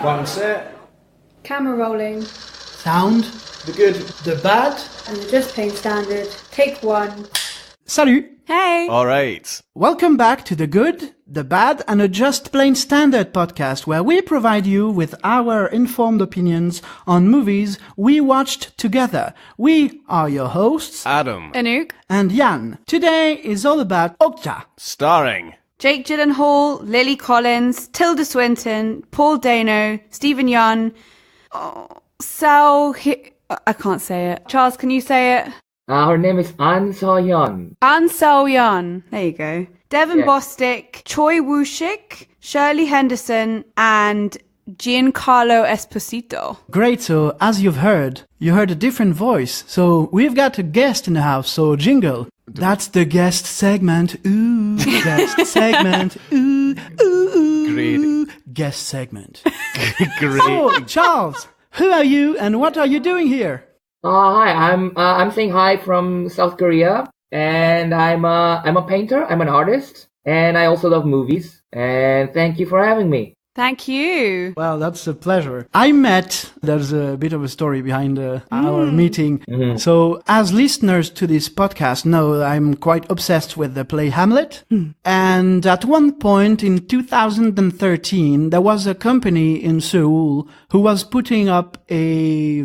One set. Camera rolling. Sound. The good. The bad. And the just plain standard. Take one. Salut. Hey! All right. Welcome back to The Good, The Bad and a Just Plain Standard podcast where we provide you with our informed opinions on movies we watched together. We are your hosts, Adam. Anouk. and Yann. Today is all about Okja. Starring. Jake Gyllenhaal, Lily Collins, Tilda Swinton, Paul Dano, Stephen Yeun. I can't say it. Charles, can you say it? Her name is An So-yeon. An So-yeon. There you go. Devon Yeah. Bostick, Choi Woo-shik, Shirley Henderson, and Giancarlo Esposito. Great, so as you heard a different voice. So we've got a guest in the house, so jingle. That's the guest segment. Ooh, guest segment. Ooh, ooh, ooh. Great. Guest segment. Great. So, Charles, who are you and what are you doing here? Hi, I'm saying hi from South Korea, and I'm a painter. I'm an artist, and I also love movies. And thank you for having me. Thank you. Well, that's a pleasure. There's a bit of a story behind our meeting. Mm-hmm. So, as listeners to this podcast know, I'm quite obsessed with the play Hamlet. And at one point in 2013, there was a company in Seoul who was putting up the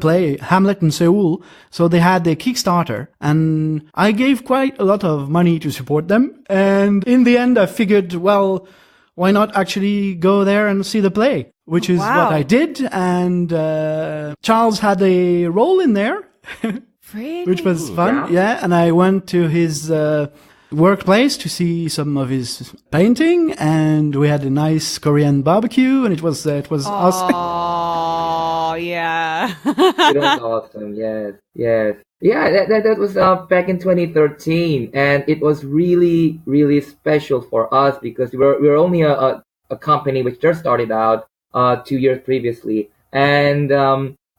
play Hamlet in Seoul. So they had a Kickstarter, and I gave quite a lot of money to support them. And in the end, I figured, well, why not actually go there and see the play? Which is Wow. what I did. And Charles had a role in there, Really? which was fun. Yeah. And I went to his workplace to see some of his painting. And we had a nice Korean barbecue. And it was awesome. Oh, yeah. It was awesome. Yes. Yeah, that was back in 2013, and it was really, really special for us because we were only a company which just started out 2 years previously, and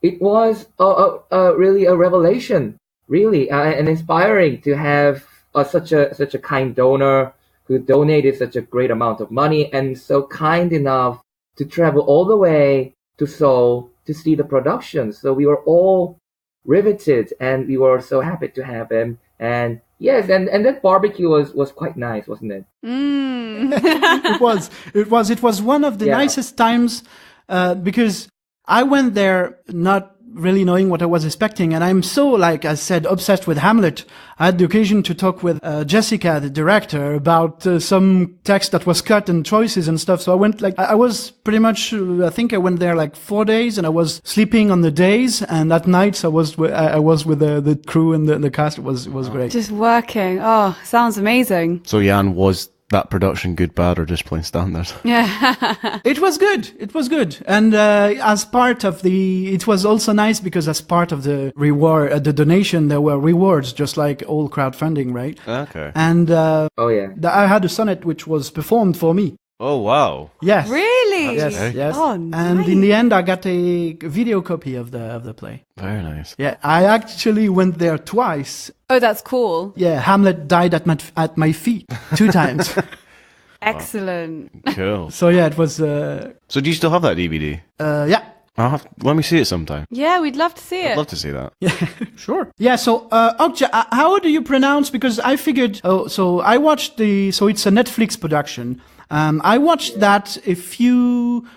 it was really a revelation, really, and inspiring to have such a kind donor who donated such a great amount of money and so kind enough to travel all the way to Seoul to see the production. So we were all riveted, and we were so happy to have him. And yes, and that barbecue was quite nice, wasn't it? It was one of the Yeah. nicest times, because I went there not really knowing what I was expecting. And I'm so, like I said, obsessed with Hamlet. I had the occasion to talk with Jessica, the director, about some text that was cut and choices and stuff. So I went I was pretty much, I think I went there like 4 days, and I was sleeping on the days. And at nights I was with the crew and the cast. It was great. Just working. Oh, sounds amazing. So Yann, was that production good, bad, or just plain standard? Yeah. It was good. And as part of it was also nice because as part of the reward, the donation, there were rewards, just like all crowdfunding, right? Okay. And Oh yeah. I had a sonnet which was performed for me. Oh, wow. Yes. Really? Yes. Oh, And in the end, I got a video copy of the play. Very nice. Yeah, I actually went there twice. Oh, that's cool. Yeah, Hamlet died at my feet 2 times. Excellent. Cool. So yeah, it was. So do you still have that DVD? Yeah. Let me see it sometime. Yeah, we'd love to see it. I'd love to see that. Yeah, sure. Yeah, so Okja, how do you pronounce? Because I figured. Oh, so I watched so it's a Netflix production. I watched that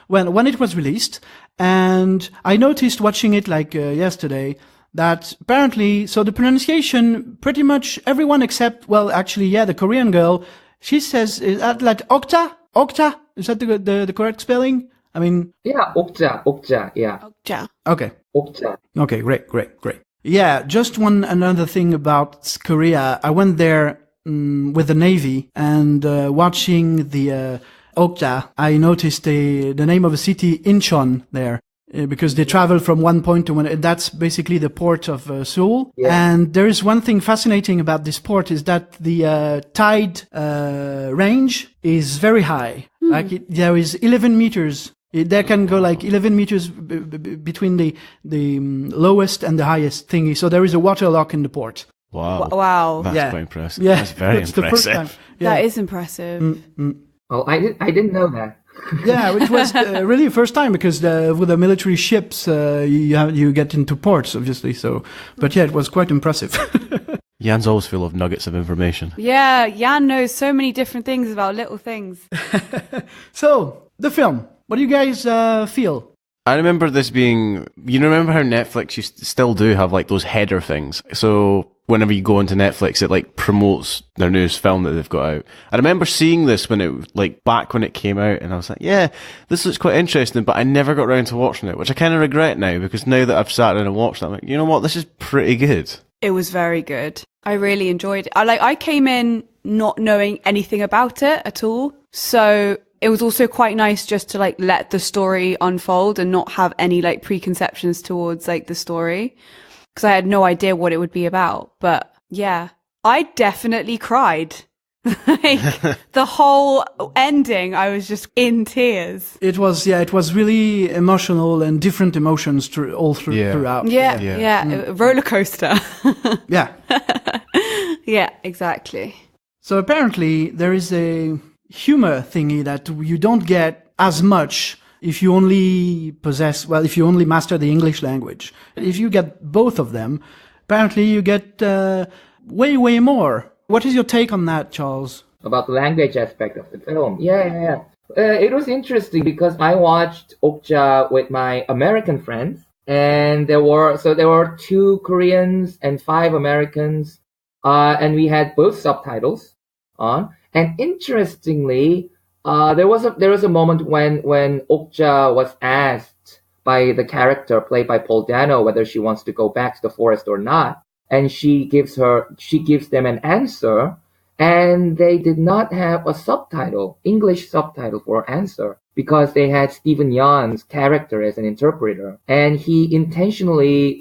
when it was released, and I noticed watching it yesterday that apparently, so the pronunciation, pretty much everyone except, well, actually, yeah, the Korean girl, she says, is that like Okja? Okja? Is that the correct spelling? I mean... Yeah, Okja, yeah. Yeah. Okay. Okja. Okay, great. Yeah, just another thing about Korea. I went there with the Navy, and watching the Okja, I noticed the name of a city, Incheon, there. Because they travel from one point to one. That's basically the port of Seoul. Yeah. And there is one thing fascinating about this port is that the tide range is very high. Like there is 11 meters. There can go like 11 meters between the lowest and the highest thingy. So there is a water lock in the port. Wow. Wow. That's quite impressive. Yeah. That's very That's the first time. impressive. Yeah. That is impressive. Oh, I didn't know that. Yeah, which was really the first time because with the military ships, you get into ports, obviously. So, but yeah, it was quite impressive. Yann's always full of nuggets of information. Yeah, Yann knows so many different things about little things. So, the film. What do you guys feel? I remember this being, you remember how Netflix, you still do have like those header things. So whenever you go into Netflix, it like promotes their newest film that they've got out. I remember seeing this when it, like back when it came out, and I was like, yeah, this looks quite interesting, but I never got around to watching it, which I kind of regret now, because now that I've sat down and watched it, I'm like, you know what, this is pretty good. It was very good. I really enjoyed it. I came in not knowing anything about it at all. So it was also quite nice just to like let the story unfold and not have any like preconceptions towards like the story, because I had no idea what it would be about. But yeah, I definitely cried. Like the whole ending, I was just in tears. It was really emotional and different emotions throughout. Yeah. Roller coaster. Yeah. Yeah, exactly. So apparently there is a humor thingy that you don't get as much if you only master the English language. If you get both of them, apparently you get way more. What is your take on that, Charles? About the language aspect of the film. Yeah. It was interesting because I watched Okja with my American friends, and there were 2 Koreans and 5 Americans, and we had both subtitles on. And interestingly, there was a moment when Okja was asked by the character played by Paul Dano whether she wants to go back to the forest or not, and she gives them an answer, and they did not have a English subtitle for her answer, because they had Stephen Yeun's character as an interpreter, and he intentionally,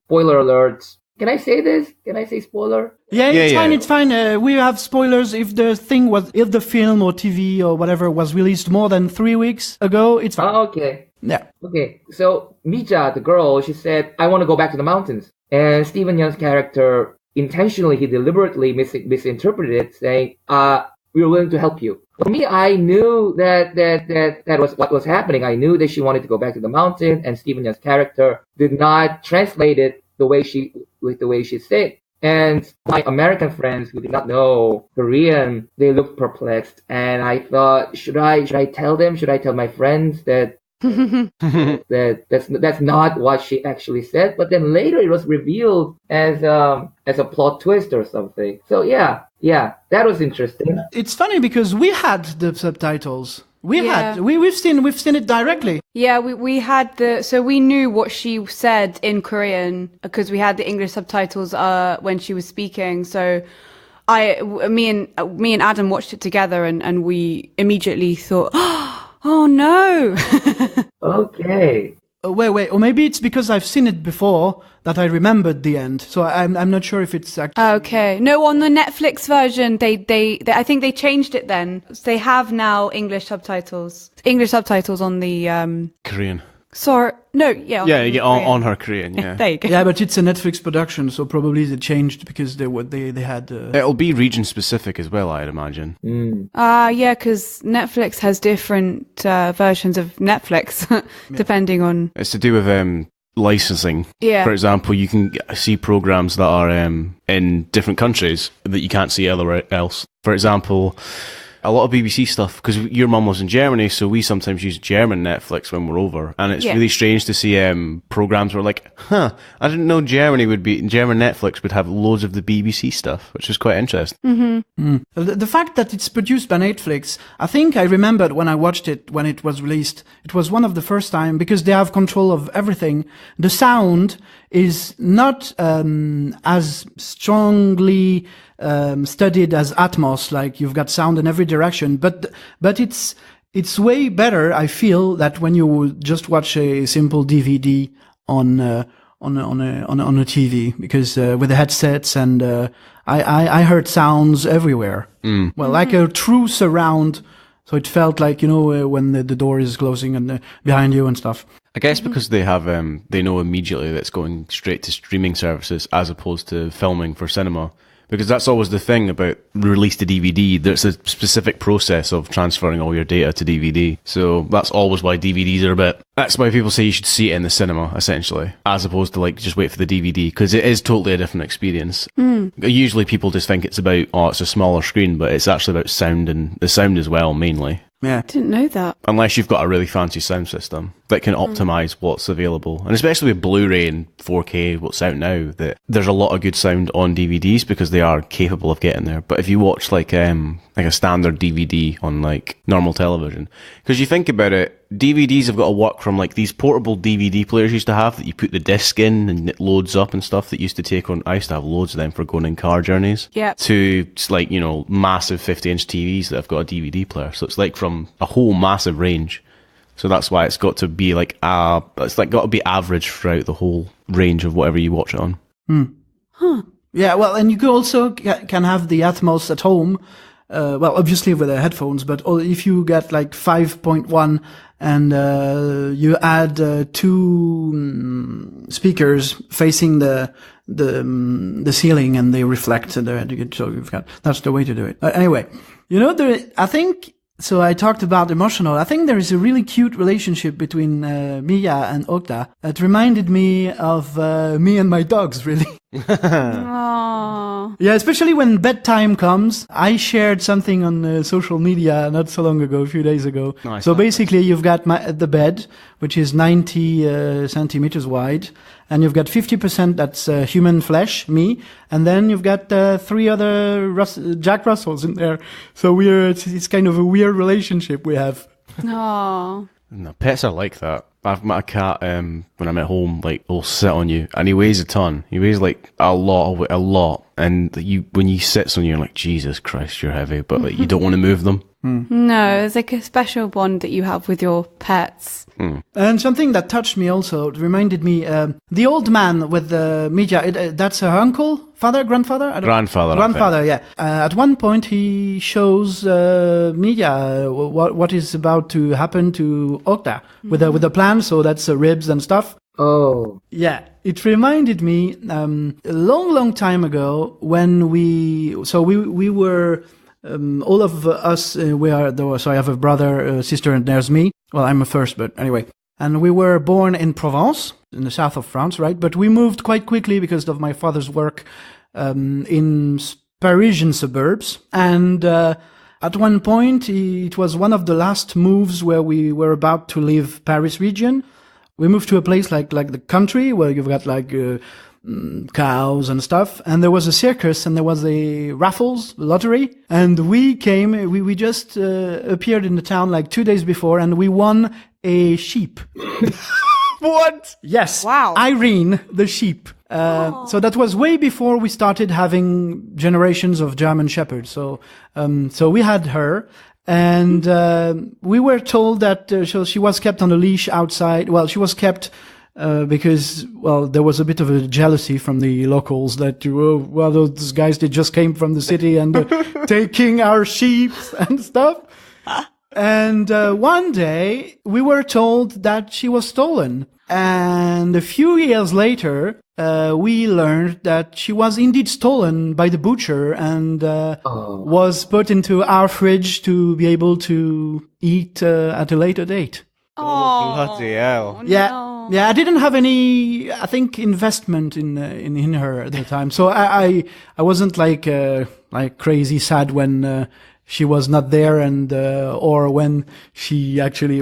spoiler alert. Can I say this? Can I say spoiler? Yeah, it's fine. We have spoilers if the film or TV or whatever was released more than 3 weeks ago, it's fine. Oh, okay. Yeah. Okay, so Mija, the girl, she said, I want to go back to the mountains. And Stephen Yeun's character, he deliberately misinterpreted it, saying, we're willing to help you. For me, I knew that was what was happening. I knew that she wanted to go back to the mountain, and Stephen Yeun's character did not translate it the way she said. And my American friends who did not know Korean, they looked perplexed. And I thought, should I tell them? Should I tell my friends that that's not what she actually said? But then later it was revealed as a plot twist or something. So yeah, that was interesting. It's funny because we had the subtitles. We've seen it directly. Yeah, we had so we knew what she said in Korean because we had the English subtitles when she was speaking. So me and Adam watched it together, and we immediately thought, oh no. Okay. Wait, or maybe it's because I've seen it before that I remembered the end. So I'm not sure if it's actually... Okay. No, on the Netflix version, they I think they changed it then. They have now English subtitles on the... Korean. Sorry. No, yeah. Yeah, you get on her Korean, yeah. There you go. Yeah, but it's a Netflix production, so probably they changed because they had... It'll be region specific as well, I'd imagine. Yeah, because Netflix has different versions of Netflix, depending on... It's to do with licensing. Yeah. For example, you can see programs that are in different countries that you can't see elsewhere else. For example... A lot of BBC stuff, because your mum was in Germany, so we sometimes use German Netflix when we're over, and it's really strange to see programs where like, I didn't know German Netflix would have loads of the BBC stuff, which is quite interesting. Mm-hmm. The fact that it's produced by Netflix, I think I remembered when I watched it when it was released. It was one of the first time because they have control of everything. The sound is not as strongly studied as Atmos, like you've got sound in every direction, but it's way better, I feel, that when you just watch a simple DVD on a TV, because with the headsets and I heard sounds everywhere. Well, like a true surround, so it felt like, when the door is closing and behind you and stuff. I guess because they have they know immediately that it's going straight to streaming services as opposed to filming for cinema. Because that's always the thing about release to DVD. There's a specific process of transferring all your data to DVD. So that's always why DVDs are a bit... That's why people say you should see it in the cinema, essentially, as opposed to like just wait for the DVD, because it is totally a different experience. Usually people just think it's about, it's a smaller screen, but it's actually about sound, and the sound as well, mainly. Yeah. Didn't know that. Unless you've got a really fancy sound system that can optimize what's available. And especially with Blu-ray and 4K, what's out now, that there's a lot of good sound on DVDs because they are capable of getting there. But if you watch like a standard DVD on like normal television, because you think about it, DVDs have got to work from like these portable DVD players used to have that you put the disc in and it loads up and stuff that used to take on. I used to have loads of them for going in car journeys. Yeah. To like, massive 50-inch TVs that have got a DVD player. So it's like from a whole massive range. So that's why it's got to be like it's like got to be average throughout the whole range of whatever you watch it on. Yeah, well, and you could also can have the Atmos at home. Well, obviously with the headphones, but if you get like 5.1 and you add two speakers facing the ceiling and they reflect, so you've got, that's the way to do it. Anyway, I think. So I talked about emotional. I think there is a really cute relationship between Mia and Okja. It reminded me of me and my dogs, really. Aww. Yeah, especially when bedtime comes. I shared something on social media not so long ago, a few days ago. Nice. So basically you've got the bed, which is 90 centimeters wide, and you've got 50% that's human flesh, me, and then you've got 3 other Jack Russells in there. So it's kind of a weird relationship we have. Aww. No, pets are like that. I've met a cat when I'm at home, like, he'll sit on you, and he weighs a ton. He weighs like a lot, and when he sits on you, you're like, Jesus Christ, you're heavy, but like you don't want to move them. No, it's like a special bond that you have with your pets. And something that touched me also, it reminded me, the old man with the media, that's her uncle, grandfather? Grandfather, yeah. At one point he shows media what is about to happen to Okja with the plan, so that's ribs and stuff. Oh. Yeah, it reminded me a long time ago when we were... all of us, so I have a brother, a sister, and there's me. Well, I'm a first, but anyway. And we were born in Provence, in the south of France, right? But we moved quite quickly because of my father's work in Parisian suburbs. And at one point, it was one of the last moves where we were about to leave Paris region. We moved to a place like the country where you've got like... cows and stuff, and there was a circus and there was a raffles lottery, and we just appeared in the town like 2 days before, and we won a sheep. What? Yes. Wow. Irene, the sheep. So that was way before we started having generations of German shepherds. So we had her. And we were told that she was kept on a leash outside. Well, she was kept because, there was a bit of a jealousy from the locals that, those guys, they just came from the city and taking our sheep and stuff. And one day we were told that she was stolen. And a few years later, we learned that she was indeed stolen by the butcher and was put into our fridge to be able to eat at a later date. Oh, bloody hell. Yeah, I didn't have any, I think, investment in her at the time. So I wasn't like crazy sad when she was not there, and or when we actually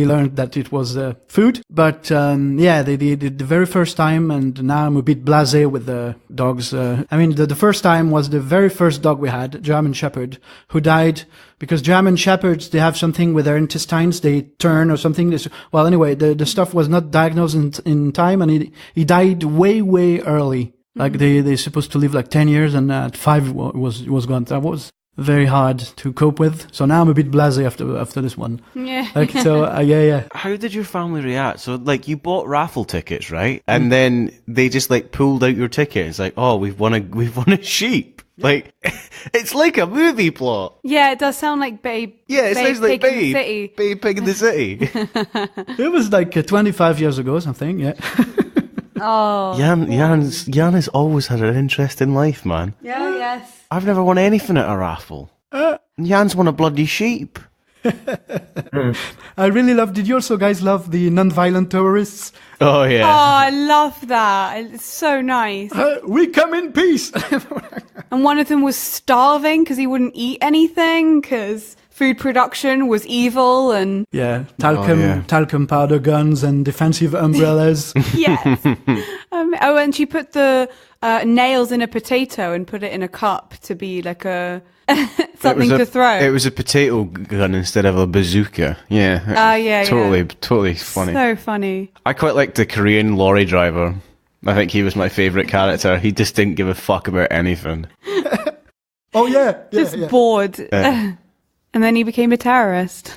learned that it was food. But the very first time, and now I'm a bit blasé with the dogs. The first time was the very first dog we had, German Shepherd, who died because German Shepherds, they have something with their intestines, they turn or something. Well, anyway, the stuff was not diagnosed in time, and he died way early. Like they're supposed to live like 10 years, and at 5 was gone. That was very hard to cope with. So now I'm a bit blasé after this one. Yeah. Yeah. How did your family react? So, like, you bought raffle tickets, right? And then they just like pulled out your ticket. It's like, oh, we've won a sheep. Like, it's like a movie plot. Yeah, it does sound like Babe. Yeah, it sounds like Pig in the City. Babe Pig in the City. It was like 25 years ago or something. Yeah. Oh. Yann has always had an interesting life, man. Yeah, yes. I've never won anything at a raffle. Yann's won a bloody sheep. I really love. Did you also guys love the non-violent tourists? Oh, Oh, yeah. I love that. It's so nice. We come in peace. And one of them was starving because he wouldn't eat anything because food production was evil and... Yeah, talcum powder guns and defensive umbrellas. Yes. And she put the nails in a potato and put it in a cup to be like a... something to throw. It was a potato gun instead of a bazooka. Yeah. Yeah. Totally funny. So funny. I quite liked the Korean lorry driver. I think he was my favourite character. He just didn't give a fuck about anything. Oh, yeah. Just bored. And then he became a terrorist.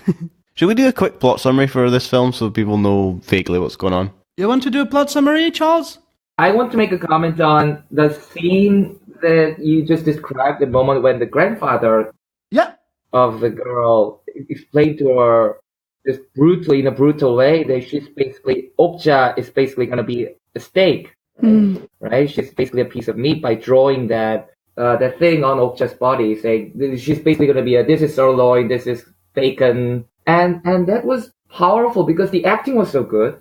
Should we do a quick plot summary for this film so people know vaguely what's going on? You want to do a plot summary, Charles? I want to make a comment on the scene that you just described, the moment when the grandfather of the girl explained to her just brutally, in a brutal way, that she's basically, Okja is basically going to be a steak, right? She's basically a piece of meat by drawing that thing on Okja's body, saying she's basically going to be this is sirloin, this is bacon. And that was powerful because the acting was so good.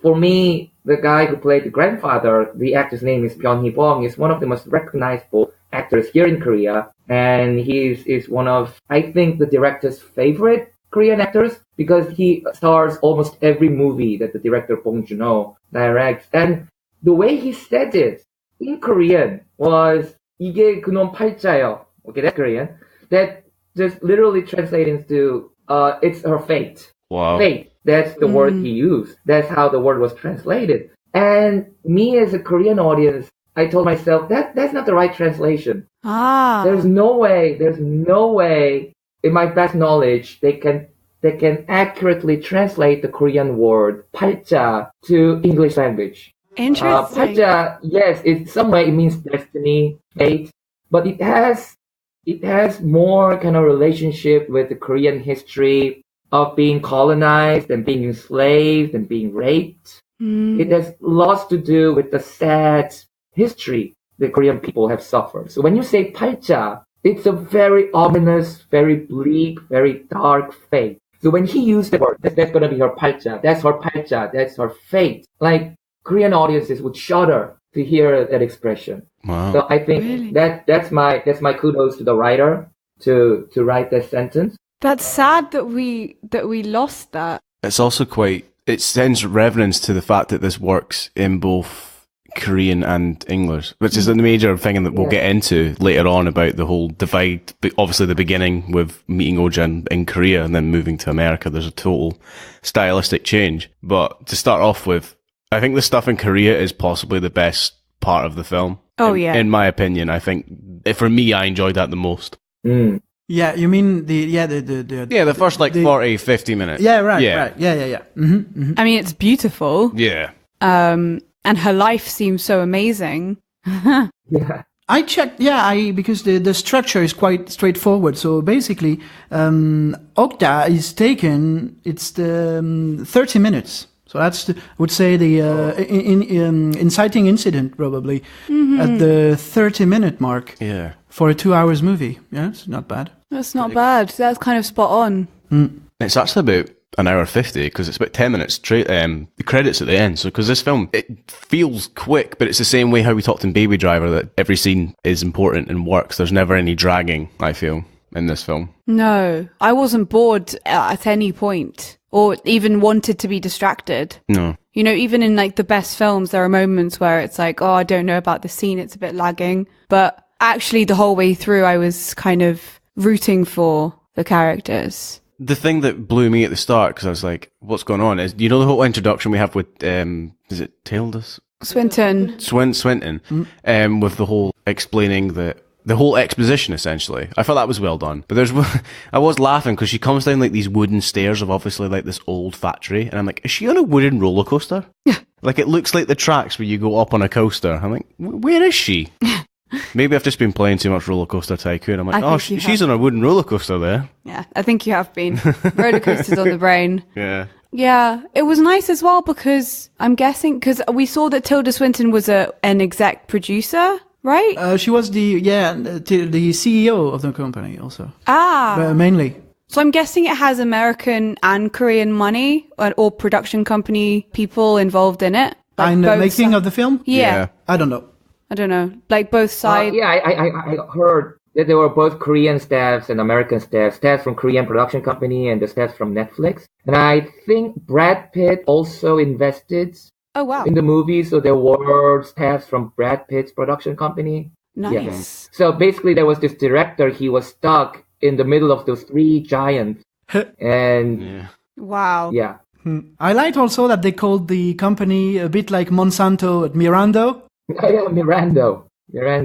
For me, the guy who played the grandfather, the actor's name is Byun Hee-bong, is one of the most recognizable actors here in Korea. And he is one of, I think, the director's favorite Korean actors because he stars almost every movie that the director Bong Joon-ho directs. And the way he said it in Korean was 이게 그놈 팔자요. Okay, that's Korean. That just literally translates into it's her fate. Wow. Fate. That's the word he used. That's how the word was translated. And me as a Korean audience, I told myself that's not the right translation. There's no way, in my best knowledge, they can accurately translate the Korean word 팔자 to English language. Interesting. 팔자, yes, in some way it means destiny, fate, but it has more kind of relationship with the Korean history of being colonized and being enslaved and being raped. It has lots to do with the sad history the Korean people have suffered. So when you say 팔자, it's a very ominous, very bleak, very dark fate. So when he used the word, that's going to be her 팔자. That's her 팔자. That's her fate. Like Korean audiences would shudder to hear that expression. Wow. So I think that's my kudos to the writer to write that sentence. That's sad that we lost that. It's also it sends reverence to the fact that this works in both Korean and English, which is a major thing that we'll get into later on about the whole divide. Obviously, the beginning with meeting Okja in Korea and then moving to America, there's a total stylistic change. But to start off with, I think the stuff in Korea is possibly the best part of the film. Oh, in my opinion, I think for me, I enjoyed that the most. Yeah, you mean the first 40, 50 minutes. Yeah, right. Yeah. I mean, it's beautiful. Yeah. And her life seems so amazing. Yeah. I checked, because the structure is quite straightforward. So basically, Okja is taken, it's the 30 minutes. So that's, I would say, the inciting incident, probably, at the 30-minute mark. Yeah. For a 2 hours movie. Yeah, it's not bad. That's not bad. That's kind of spot on. It's actually about an hour 50 because it's about 10 minutes straight. The credits at the end. So because this film, it feels quick, but it's the same way how we talked in Baby Driver that every scene is important and works. There's never any dragging, I feel, in this film. No, I wasn't bored at any point or even wanted to be distracted. No. You know, even in the best films, there are moments where it's like, oh, I don't know about the scene. It's a bit lagging. But actually the whole way through, I was kind of rooting for the characters. The thing that blew me at the start, because I was like, what's going on, is, the whole introduction we have with, is it Tilda Swinton. Swinton, with the whole explaining the whole exposition, essentially. I thought that was well done. But I was laughing because she comes down these wooden stairs of obviously this old factory, and I'm like, is she on a wooden roller coaster? Yeah. It looks like the tracks where you go up on a coaster. I'm like, where is she? Maybe I've just been playing too much Roller Coaster Tycoon. I'm like, she's on a wooden roller coaster there. Yeah, I think you have been. Roller coasters on the brain. Yeah. Yeah, it was nice as well because I'm guessing, because we saw that Tilda Swinton was an exec producer, right? She was the CEO of the company also. Mainly. So I'm guessing it has American and Korean money or production company people involved in it. Like In the both making of the film? Yeah. I don't know. I don't know. Like both sides. Yeah, I heard that there were both Korean staffs and American staffs from Korean production company and the staffs from Netflix. And I think Brad Pitt also invested Oh, wow. in the movie, so there were staffs from Brad Pitt's production company. Nice. Yeah. So basically there was this director, he was stuck in the middle of those three giants. And Wow. yeah. I liked also that they called the company a bit like Monsanto at Mirando. Yeah, Mirando. Yeah.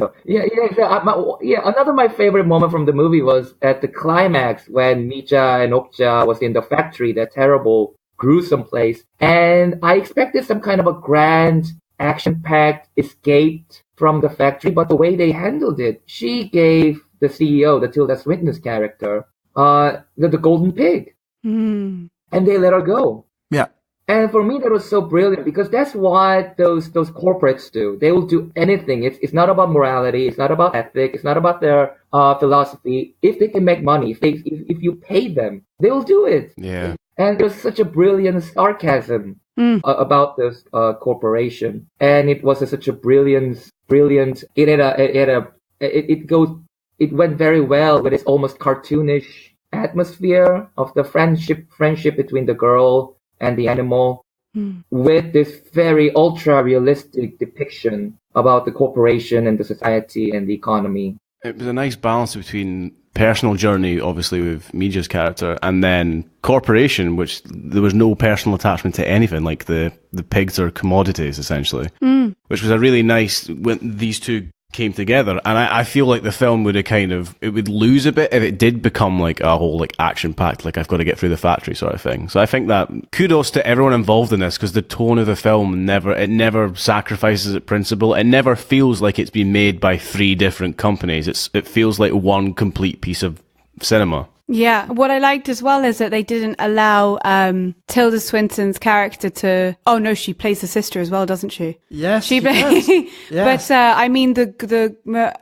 Another of my favorite moment from the movie was at the climax when Mija and Okja was in the factory, that terrible, gruesome place. And I expected some kind of a grand, action-packed escape from the factory, but the way they handled it, she gave the CEO, the Tilda Swinton's character, the golden pig. Mm. And they let her go. Yeah. And for me, that was so brilliant because that's what those corporates do. They will do anything. It's not about morality. It's not about ethics. It's not about their philosophy. If they can make money, if you pay them, they will do it. Yeah. And there's such a brilliant sarcasm about this corporation, and it was such a brilliant. It went very well with its almost cartoonish atmosphere of the friendship between the girl and the animal, with this very ultra realistic depiction about the corporation and the society and the economy. It was a nice balance between personal journey, obviously, with Mija's character, and then corporation, which there was no personal attachment to anything, like the pigs are commodities, essentially, which was a really nice, when these two came together. And I feel like the film would it would lose a bit if it did become like a whole like action-packed, like I've got to get through the factory sort of thing. So I think that kudos to everyone involved in this, because the tone of the film never sacrifices its principle. It never feels like it's been made by three different companies. It feels like one complete piece of cinema. Yeah, what I liked as well is that they didn't allow Tilda Swinton's character to. Oh no, she plays the sister as well, doesn't she? Yes, she does. Yeah. But I mean, the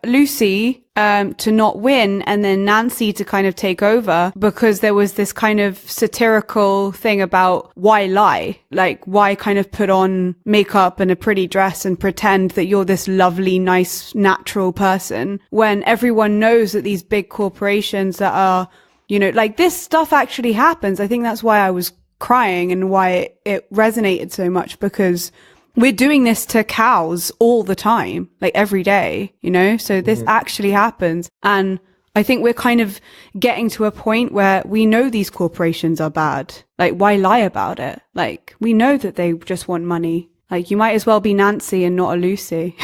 Lucy to not win, and then Nancy to kind of take over, because there was this kind of satirical thing about why lie, like why kind of put on makeup and a pretty dress and pretend that you're this lovely, nice, natural person when everyone knows that these big corporations that are, you know, like this stuff actually happens. I think that's why I was crying and why it resonated so much, because we're doing this to cows all the time, like every day, you know? So this actually happens. And I think we're kind of getting to a point where we know these corporations are bad. Like, why lie about it? Like, we know that they just want money. Like, you might as well be Nancy and not a Lucy.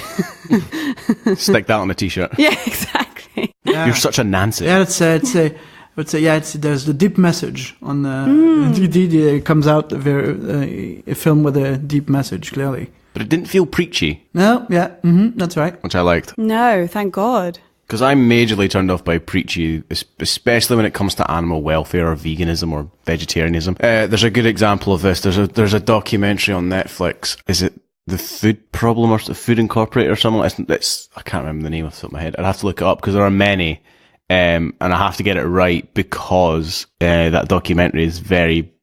Stick that on a t-shirt. Yeah, exactly. Yeah. You're such a Nancy. Yeah, there's the deep message on it comes out a film with a deep message, clearly. But it didn't feel preachy. No, yeah, that's right. Which I liked. No, thank God. Because I'm majorly turned off by preachy, especially when it comes to animal welfare or veganism or vegetarianism. There's a good example of this. There's a documentary on Netflix. Is it The Food Problem or Food Incorporated or something? It's I can't remember the name off the top of my head. I'd have to look it up because there are many. And I have to get it right because that documentary is very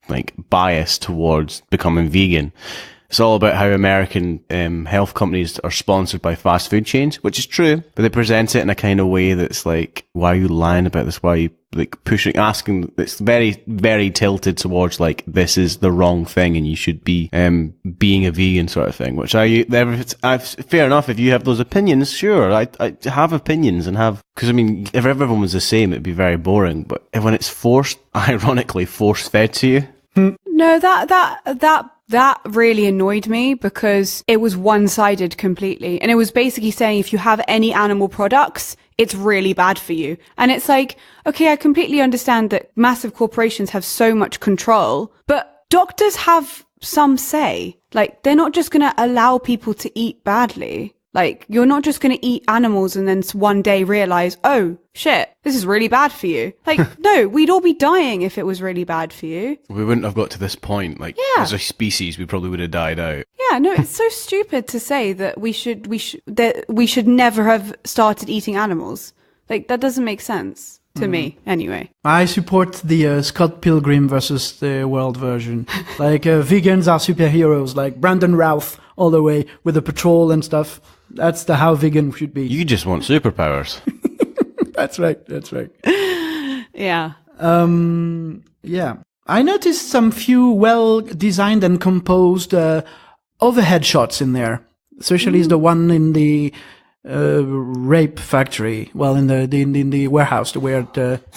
biased towards becoming vegan. It's all about how American health companies are sponsored by fast food chains, which is true, but they present it in a kind of way that's like, why are you lying about this? Why are you asking? It's very, very tilted towards this is the wrong thing and you should be being a vegan sort of thing. Which fair enough. If you have those opinions, sure, I have opinions because I mean, if everyone was the same, it'd be very boring. But when it's ironically force fed to you. No, that really annoyed me because it was one-sided completely. And it was basically saying if you have any animal products, it's really bad for you. And it's like, okay, I completely understand that massive corporations have so much control, but doctors have some say. Like, they're not just going to allow people to eat badly. Like, you're not just going to eat animals and then one day realize, oh, shit, this is really bad for you. Like, no, we'd all be dying if it was really bad for you. We wouldn't have got to this point. Like, Yeah. as a species, we probably would have died out. Yeah, no, it's so stupid to say that we should never have started eating animals. Like, that doesn't make sense to me, anyway. I support the Scott Pilgrim versus the world version. Like, vegans are superheroes, like Brandon Routh all the way with the patrol and stuff. That's how vegan should be. You just want superpowers. That's right. That's right. Yeah. Yeah. I noticed some few well-designed and composed overhead shots in there. Especially the one in the rape factory. Well, in the warehouse where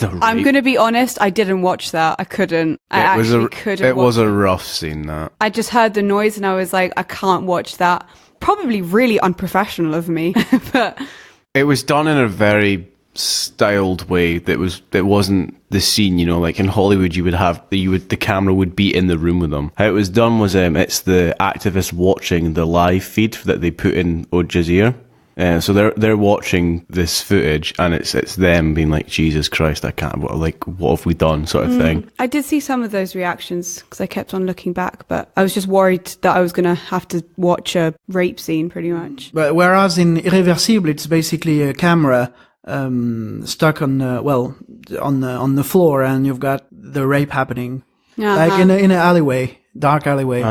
I'm going to be honest, I didn't watch that. I couldn't. I couldn't. It was a rough scene, that. I just heard the noise and I was like, I can't watch that. Probably really unprofessional of me, but It was done in a very styled way. It wasn't the scene, like in Hollywood the camera would be in the room with them. How it was done was it's the activists watching the live feed that they put in Okja's ear. So they're watching this footage, and it's them being like, Jesus Christ, I can't, what have we done, sort of thing. I did see some of those reactions because I kept on looking back, but I was just worried that I was going to have to watch a rape scene pretty much. But whereas in Irreversible, it's basically a camera stuck on the floor, and you've got the rape happening, like in an alleyway, dark alleyway,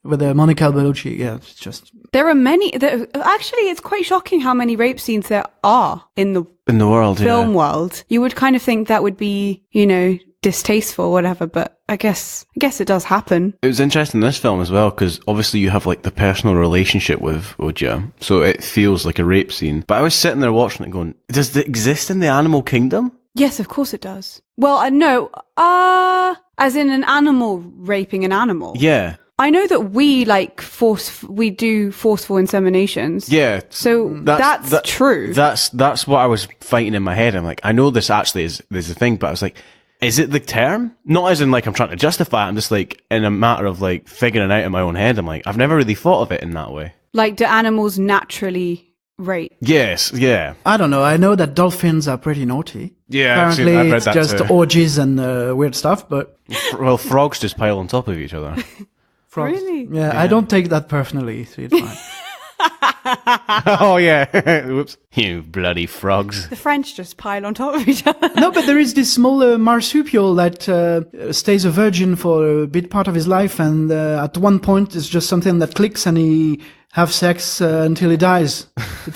with Monica Bellucci. Yeah, it's just. There are many. Actually, it's quite shocking how many rape scenes there are in the world, film world. You would kind of think that would be, distasteful or whatever, but I guess it does happen. It was interesting in this film as well, because obviously you have like the personal relationship with Okja, so it feels like a rape scene. But I was sitting there watching it going, does it exist in the animal kingdom? Yes, of course it does. Well, no, as in an animal raping an animal. Yeah. I know that we do forceful inseminations. Yeah. So that's true. That's what I was fighting in my head. I'm like, I know this actually is a thing, but I was like, is it the term? Not as in like I'm trying to justify it. I'm just like in a matter of like figuring it out in my own head. I'm like, I've never really thought of it in that way. Like, do animals naturally rape? Yes. Yeah. I don't know. I know that dolphins are pretty naughty. Yeah. Apparently, I've read it's that just too. orgies and weird stuff. But Well, frogs just pile on top of each other. frogs. Really? Yeah, I don't take that personally. So it's fine. Oh yeah. Whoops. You bloody frogs. The French just pile on top of each other. No, but there is this small marsupial that stays a virgin for a bit part of his life, and at one point it's just something that clicks, and he have sex until he dies.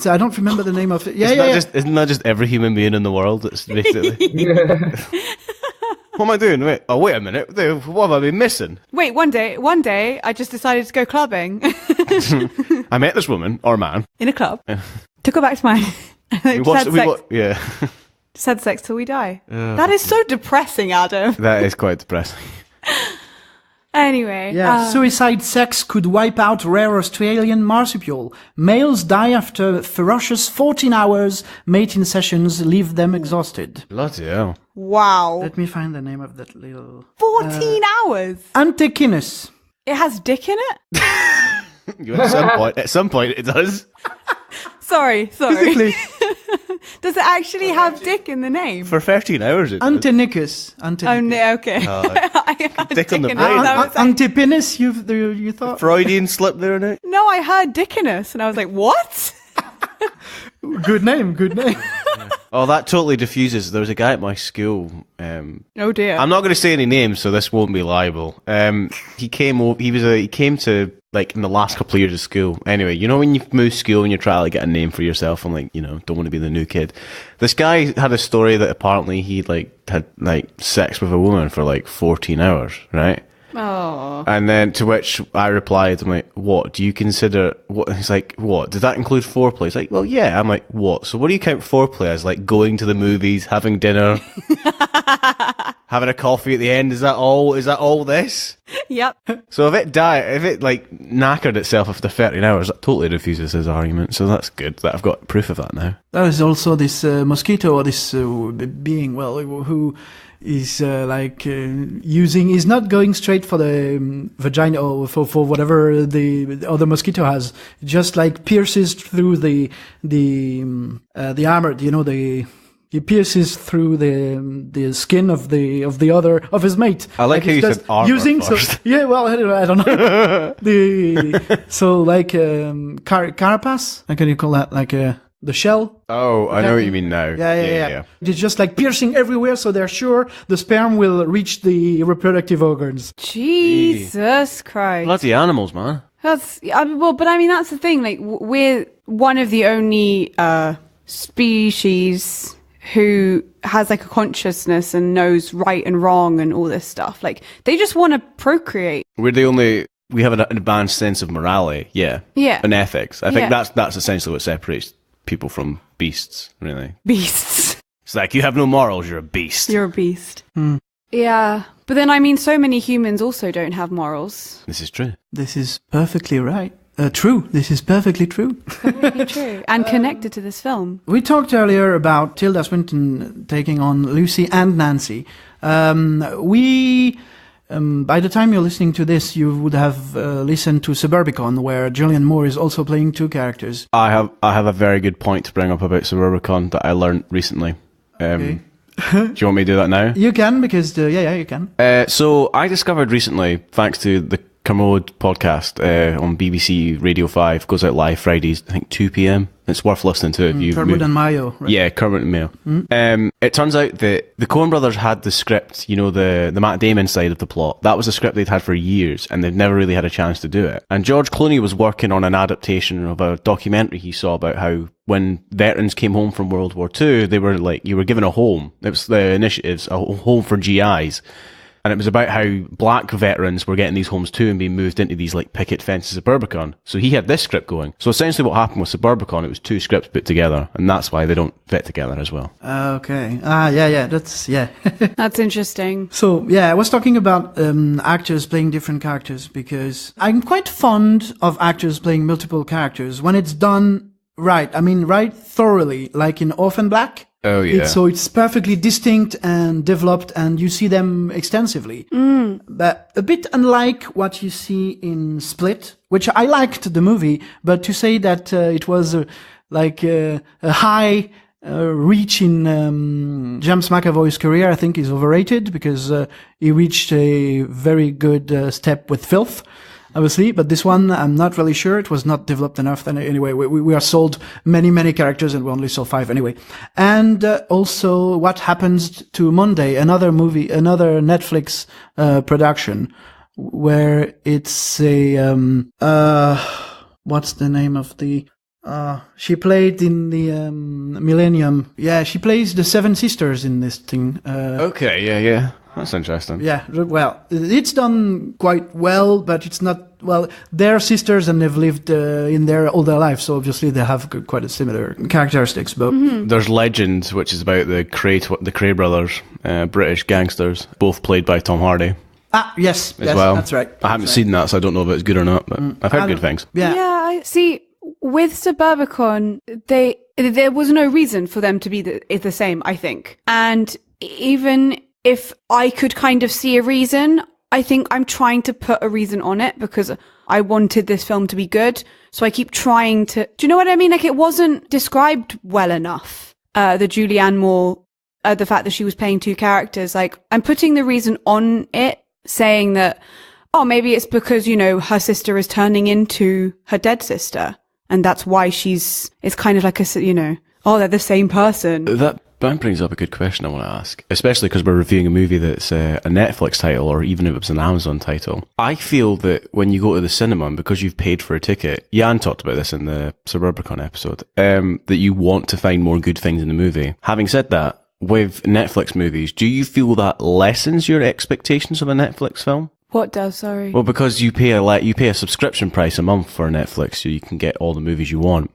I don't remember the name of it. Isn't that just every human being in the world? That's basically. What am I doing? Wait a minute. What have I been missing? Wait, one day I just decided to go clubbing I met this woman or man. in a club. Took her back to mine. Yeah. Just had sex till we die. That is so depressing, Adam. That is quite depressing. Anyway. Yeah, suicide sex could wipe out rare Australian marsupial. Males die after ferocious 14 hours. Mating sessions leave them exhausted. Bloody hell. Wow. Let me find the name of that little... 14 hours. Antechinus. It has dick in it? At some point it does. Sorry. Physically. Does it actually have dick in the name? For 13 hours it does. Antenicus. Oh, no, okay. I had dick on the in it. brain. I was like, Antepinus, you thought? Freudian slip there, Nick. no, I heard dickiness, and I was like, what? Good name. Oh, that totally diffuses. There was a guy at my school. Oh dear. I'm not going to say any names, so this won't be liable. He came over. He came to like in the last couple of years of school. Anyway, when you move school and you try to get a name for yourself and don't want to be the new kid. This guy had a story that apparently he had sex with a woman for 14 hours, right? Oh. And then to which I replied, I'm like, what? Do you consider, what? He's like, what? Did that include foreplay? He's like, well, yeah. I'm like, what? So what do you count foreplay as? Like going to the movies, having dinner, having a coffee at the end? Is that all this? Yep. So if it knackered itself after 13 hours, that totally refuses his argument. So that's good that I've got proof of that now. There is also this mosquito, or this being, who He's using. He's not going straight for the vagina or for whatever the other mosquito has. Just like pierces through the armor. He pierces through the skin of his mate. I like how you said armor first. Yeah, well, I don't know. Carapace. How can you call that? Like the shell. Oh, I know what you mean now. Yeah. It's just like piercing everywhere, so they're sure the sperm will reach the reproductive organs. Jesus Christ. Bloody animals, man. That's the thing. Like, we're one of the only species who has like a consciousness and knows right and wrong and all this stuff. Like, they just want to procreate. We have an advanced sense of morality, yeah, and ethics. I think that's essentially what separates people from beasts, really. Beasts. It's like, you have no morals, you're a beast. You're a beast. Yeah, but then so many humans also don't have morals. This is true. This is perfectly right. True. This is perfectly true. Perfectly true. And connected to this film. We talked earlier about Tilda Swinton taking on Lucy and Nancy. By the time you're listening to this, you would have listened to Suburbicon, where Julianne Moore is also playing two characters. I have a very good point to bring up about Suburbicon that I learned recently. Okay. Do you want me to do that now? You can, because you can. So I discovered recently, thanks to the Kermode podcast on BBC Radio 5, goes out live Fridays, I think 2 p.m. It's worth listening to if you Kermode and Mayo, right? Yeah, Kermode and Mayo. It turns out that the Coen brothers had the script, the Matt Damon side of the plot. That was a script they'd had for years, and they've never really had a chance to do it. And George Clooney was working on an adaptation of a documentary he saw about how when veterans came home from World War II, they were like, you were given a home. It was the initiatives, a home for GIs. And it was about how black veterans were getting these homes too and being moved into these like picket fences Suburbicon. So he had this script going. So essentially what happened with Suburbicon, it was two scripts put together, and that's why they don't fit together as well. Okay. That's That's interesting. So, I was talking about actors playing different characters because I'm quite fond of actors playing multiple characters when it's done right. I mean, right thoroughly, like in Orphan Black. Oh, yeah. So it's perfectly distinct and developed, and you see them extensively. But a bit unlike what you see in Split, which I liked the movie, but to say that it was a high reach in James McAvoy's career, I think is overrated, because he reached a very good step with Filth, obviously, but this one, I'm not really sure. It was not developed enough. And anyway, we are sold many characters, and we only saw 5 anyway. And also, What Happens to Monday, another Netflix production, where it's a what's the name of the she played in the Millennium. Yeah, she plays the 7 sisters in this thing. Okay, yeah. That's interesting. Yeah, well, it's done quite well, but it's not, they're sisters and they've lived in there all their life, so obviously they have quite a similar characteristics. But There's Legend, which is about the Cray brothers, British gangsters, both played by Tom Hardy. Yes, well. That's right. I haven't seen that, so I don't know if it's good or not, but I've heard good things. Yeah. I see. With Suburbicon, there was no reason for them to be the same, I think. And even if I could kind of see a reason, I think I'm trying to put a reason on it because I wanted this film to be good. So I keep trying to, do you know what I mean? Like, it wasn't described well enough. The Julianne Moore, the fact that she was playing 2 characters, like, I'm putting the reason on it, saying that, maybe it's because, her sister is turning into her dead sister. And that's why it's kind of like they're the same person. That brings up a good question I want to ask, especially because we're reviewing a movie that's a Netflix title, or even if it was an Amazon title. I feel that when you go to the cinema, and because you've paid for a ticket, Yann talked about this in the Suburbicon episode, that you want to find more good things in the movie. Having said that, with Netflix movies, do you feel that lessens your expectations of a Netflix film? What does, sorry? Well, because you pay a subscription price a month for Netflix, so you can get all the movies you want.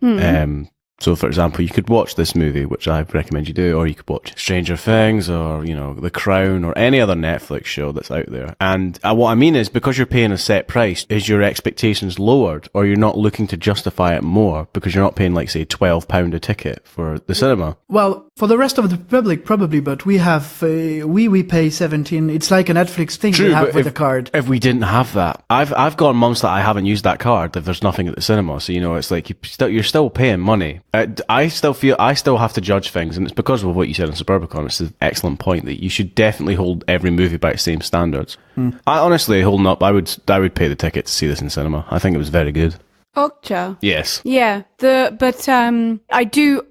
So, for example, you could watch this movie, which I recommend you do, or you could watch Stranger Things, or, you know, The Crown, or any other Netflix show that's out there. And what I mean is, because you're paying a set price, is your expectations lowered, or you're not looking to justify it more because you're not paying, like, say, £12 a ticket for the cinema? Well, for the rest of the public, probably, but we have, we pay 17. It's like a Netflix thing we have with a card. If we didn't have that, I've gone months that I haven't used that card if there's nothing at the cinema. So, you know, it's like you're still paying money. I still have to judge things, and it's because of what you said on Suburbicon. It's an excellent point that you should definitely hold every movie by its same standards. I honestly, holding up, I would pay the ticket to see this in cinema. I think it was very good. Okja. Yes. Yeah. I do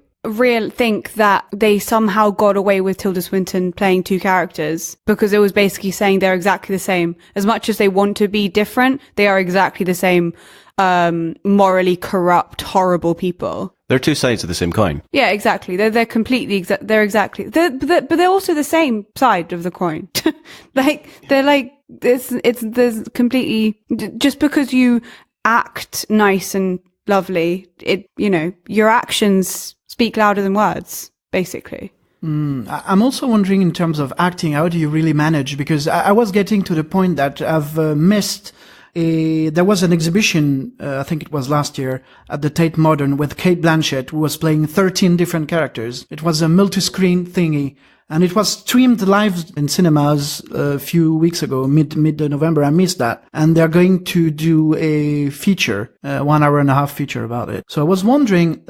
think that they somehow got away with Tilda Swinton playing two characters, because it was basically saying they're exactly the same. As much as they want to be different, they are exactly the same, morally corrupt, horrible people. They're two sides of the same coin. Yeah, exactly. They're completely, but they're also the same side of the coin. There's completely, just because you act nice and lovely, your actions speak louder than words, basically. I'm also wondering, in terms of acting, how do you really manage? Because I was getting to the point that I've missed there was an exhibition, I think it was last year, at the Tate Modern with Cate Blanchett, who was playing 13 different characters. It was a multi-screen thingy, and it was streamed live in cinemas a few weeks ago, mid-November. I missed that. And they're going to do a feature, 1 hour and a half feature about it. So I was wondering,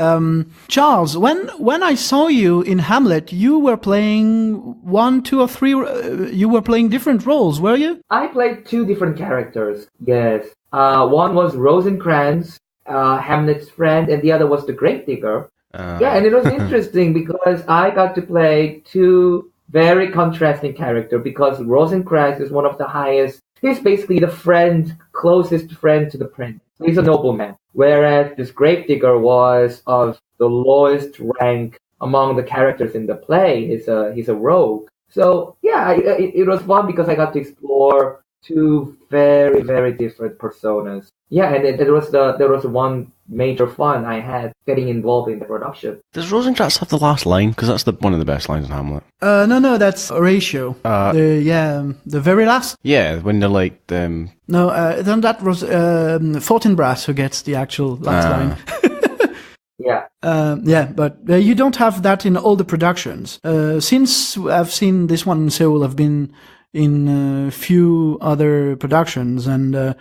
Charles, when I saw you in Hamlet, you were playing 1, 2, or 3, you were playing different roles, were you? I played 2 different characters, yes. One was Rosencrantz, Hamlet's friend, and the other was the Gravedigger. Yeah, and it was interesting because I got to play 2 very contrasting characters, because Rosencrantz is one of the highest. He's basically the closest friend to the prince. He's a nobleman. Whereas this Gravedigger was of the lowest rank among the characters in the play. He's a rogue. So yeah, it was fun because I got to explore 2 very, very different personas. Yeah, and there was one major fun I had getting involved in the production. Does Rosencrantz have the last line? Because that's one of the best lines in Hamlet. No, that's Horatio. The very last. Yeah, when they're like No, then that was Fortinbras who gets the actual last line. Yeah. But you don't have that in all the productions. Since I've seen this one in Seoul, I've been in a few other productions, and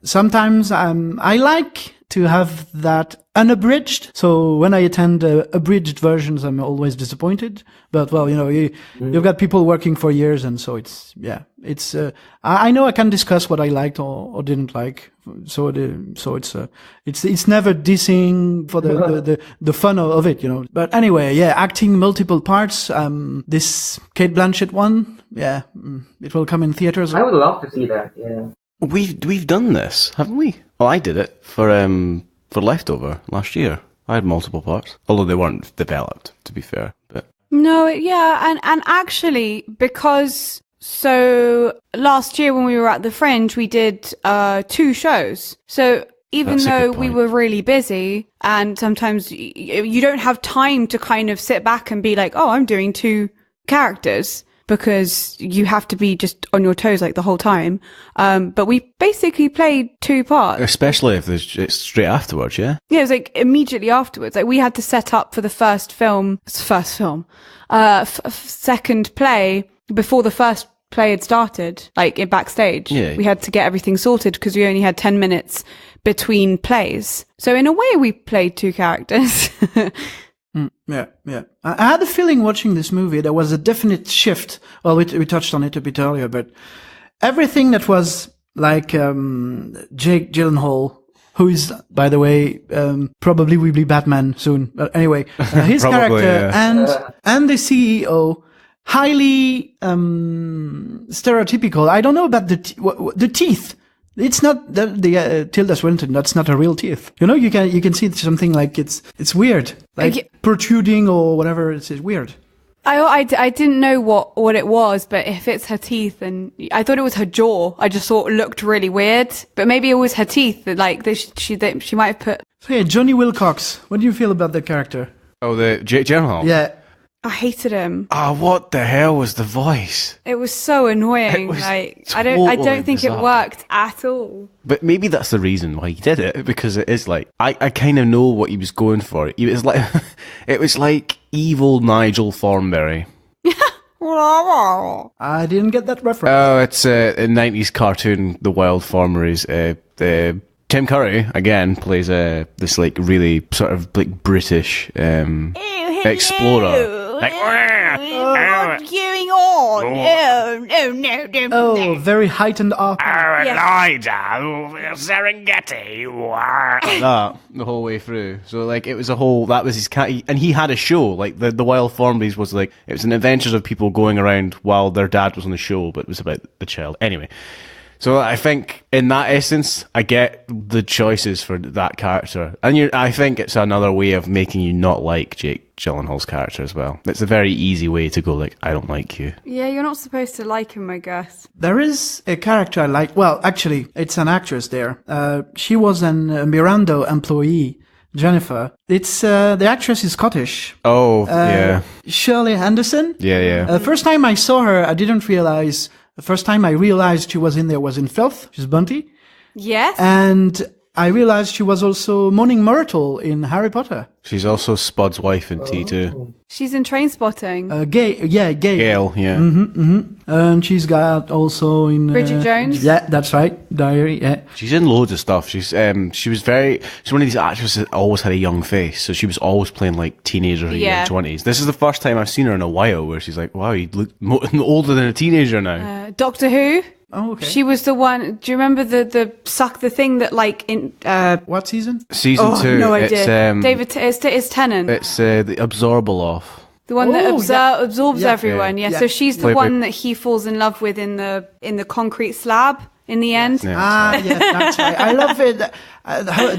sometimes I like to have that unabridged. So when I attend abridged versions, I'm always disappointed. But well, you've got people working for years, and so it's I know I can discuss what I liked or didn't like. So it's never dissing for the fun of it, But anyway, yeah, acting multiple parts. This Cate Blanchett one, yeah, it will come in theaters. I would love to see that. Yeah. We've done this, haven't we? Well, I did it for Leftover last year. I had multiple parts, although they weren't developed, to be fair. But no, yeah, and actually, because so last year when we were at the Fringe, we did 2 shows. So even though we were really busy, and sometimes you don't have time to kind of sit back and be like, oh, I'm doing 2 characters, because you have to be just on your toes like the whole time. But we basically played 2 parts. Especially if it's straight afterwards, yeah? Yeah, it was like immediately afterwards. Like we had to set up for the second play before the first play had started, like in backstage. Yeah. We had to get everything sorted because we only had 10 minutes between plays. So in a way, we played 2 characters. Yeah. I had a feeling watching this movie, there was a definite shift. Well, we touched on it a bit earlier, but everything that was like Jake Gyllenhaal, who is, by the way, probably will be Batman soon. But anyway, his Probably, character yeah. and the CEO, highly stereotypical. I don't know about the teeth. It's not the Tilda Swinton. That's not a real teeth. You can see something like it's weird, like protruding or whatever. It's weird. I didn't know what it was, but if it's her teeth, and I thought it was her jaw. I just thought it looked really weird, but maybe it was her teeth that like she might have put. So yeah, Johnny Wilcox. What do you feel about the character? Oh, the General. Yeah. I hated him. Ah, what the hell was the voice? It was so annoying. It was I totally don't think bizarre. it worked at all. But maybe that's the reason why he did it, because it is like I kind of know what he was going for. He was like, it was like evil Nigel Thornberry. I didn't get that reference. Oh, it's a 90s cartoon, The Wild Farmeries. Tim Curry again plays this like really sort of like British explorer. Like, what's going on? Oh, no, Oh, very heightened up. Serengeti. Like that the whole way through. So like it was a whole, that was his cat, and he had a show like the Wild Thornberries was like, it was an adventures of people going around while their dad was on the show, but it was about the child. Anyway. So I think in that essence, I get the choices for that character. And I think it's another way of making you not like Jake Gyllenhaal's character as well. It's a very easy way to go like, I don't like you. Yeah, you're not supposed to like him, I guess. There is a character I like. Well, actually, it's an actress there. She was a Miranda employee, Jennifer. It's the actress is Scottish. Oh, yeah. Shirley Henderson. Yeah. First time I saw her, I didn't realize. The first time I realized she was in there was in Filth. She's Bunty. Yes. And I realized she was also Moaning Myrtle in Harry Potter. She's also Spud's wife in T2. She's in Trainspotting. Gay. Gail, yeah. And she's got also in Bridget Jones? Yeah, that's right. Diary. Yeah. She's in loads of stuff. She's one of these actresses that always had a young face, so she was always playing like teenagers or young 20s. This is the first time I've seen her in a while where she's like, wow, you look older than a teenager now. Doctor Who. Oh, okay. She was the one. Do you remember the thing that like in What season? Season 2. No idea. It's, David, it's Tennant. It's the Absorbaloff. The one that absorbs Yeah. everyone. Yeah. Yeah. So she's the Wait. one that he falls in love with in the concrete slab in the end. Yeah. Yeah, that's right. I love it.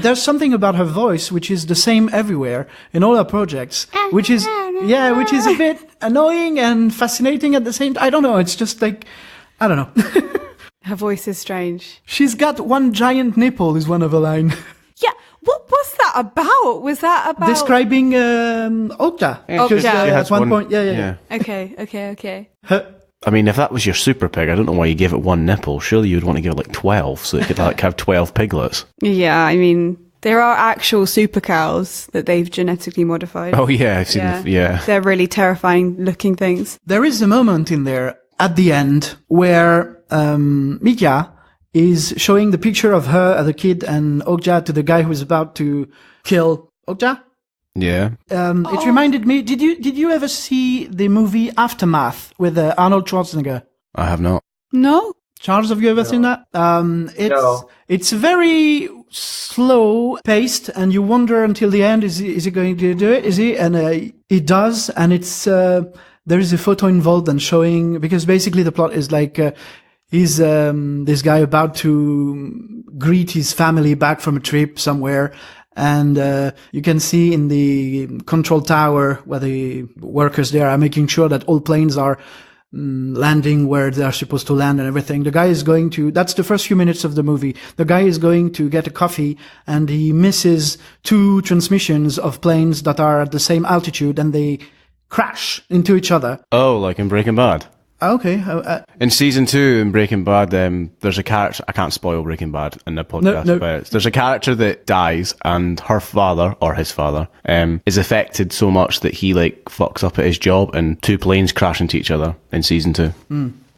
There's something about her voice which is the same everywhere in all her projects, which is a bit annoying and fascinating at the same time. I don't know. It's just like, I don't know. Her voice is strange. She's got one giant nipple is one of her line. Yeah. What was that about? Was that about Describing Okja. Because Okja. at one point, yeah. Okay. I mean, if that was your super pig, I don't know why you gave it one nipple. Surely you'd want to give it like 12, so it could like have 12 piglets. Yeah, I mean, there are actual super cows that they've genetically modified. Oh yeah, I've seen They're really terrifying looking things. There is a moment in there at the end where Mika is showing the picture of her as a kid and Okja to the guy who's about to kill Okja. Yeah. It reminded me. Did you ever see the movie Aftermath with Arnold Schwarzenegger? I have not. No? Charles, have you ever seen that? It's very slow paced, and you wonder until the end: is he going to do it? Is he? And he does, and it's there is a photo involved and showing, because basically the plot is like he's this guy about to greet his family back from a trip somewhere. And you can see in the control tower where the workers there are making sure that all planes are landing where they are supposed to land and everything. The guy is going to, that's the first few minutes of the movie. The guy is going to get a coffee and he misses 2 transmissions of planes that are at the same altitude and they crash into each other. Oh, like in Breaking Bad. Okay. In season 2 in Breaking Bad, there's a character, I can't spoil Breaking Bad in the podcast, No. but there's a character that dies and her father, or his father, is affected so much that he like fucks up at his job and 2 planes crash into each other in season 2.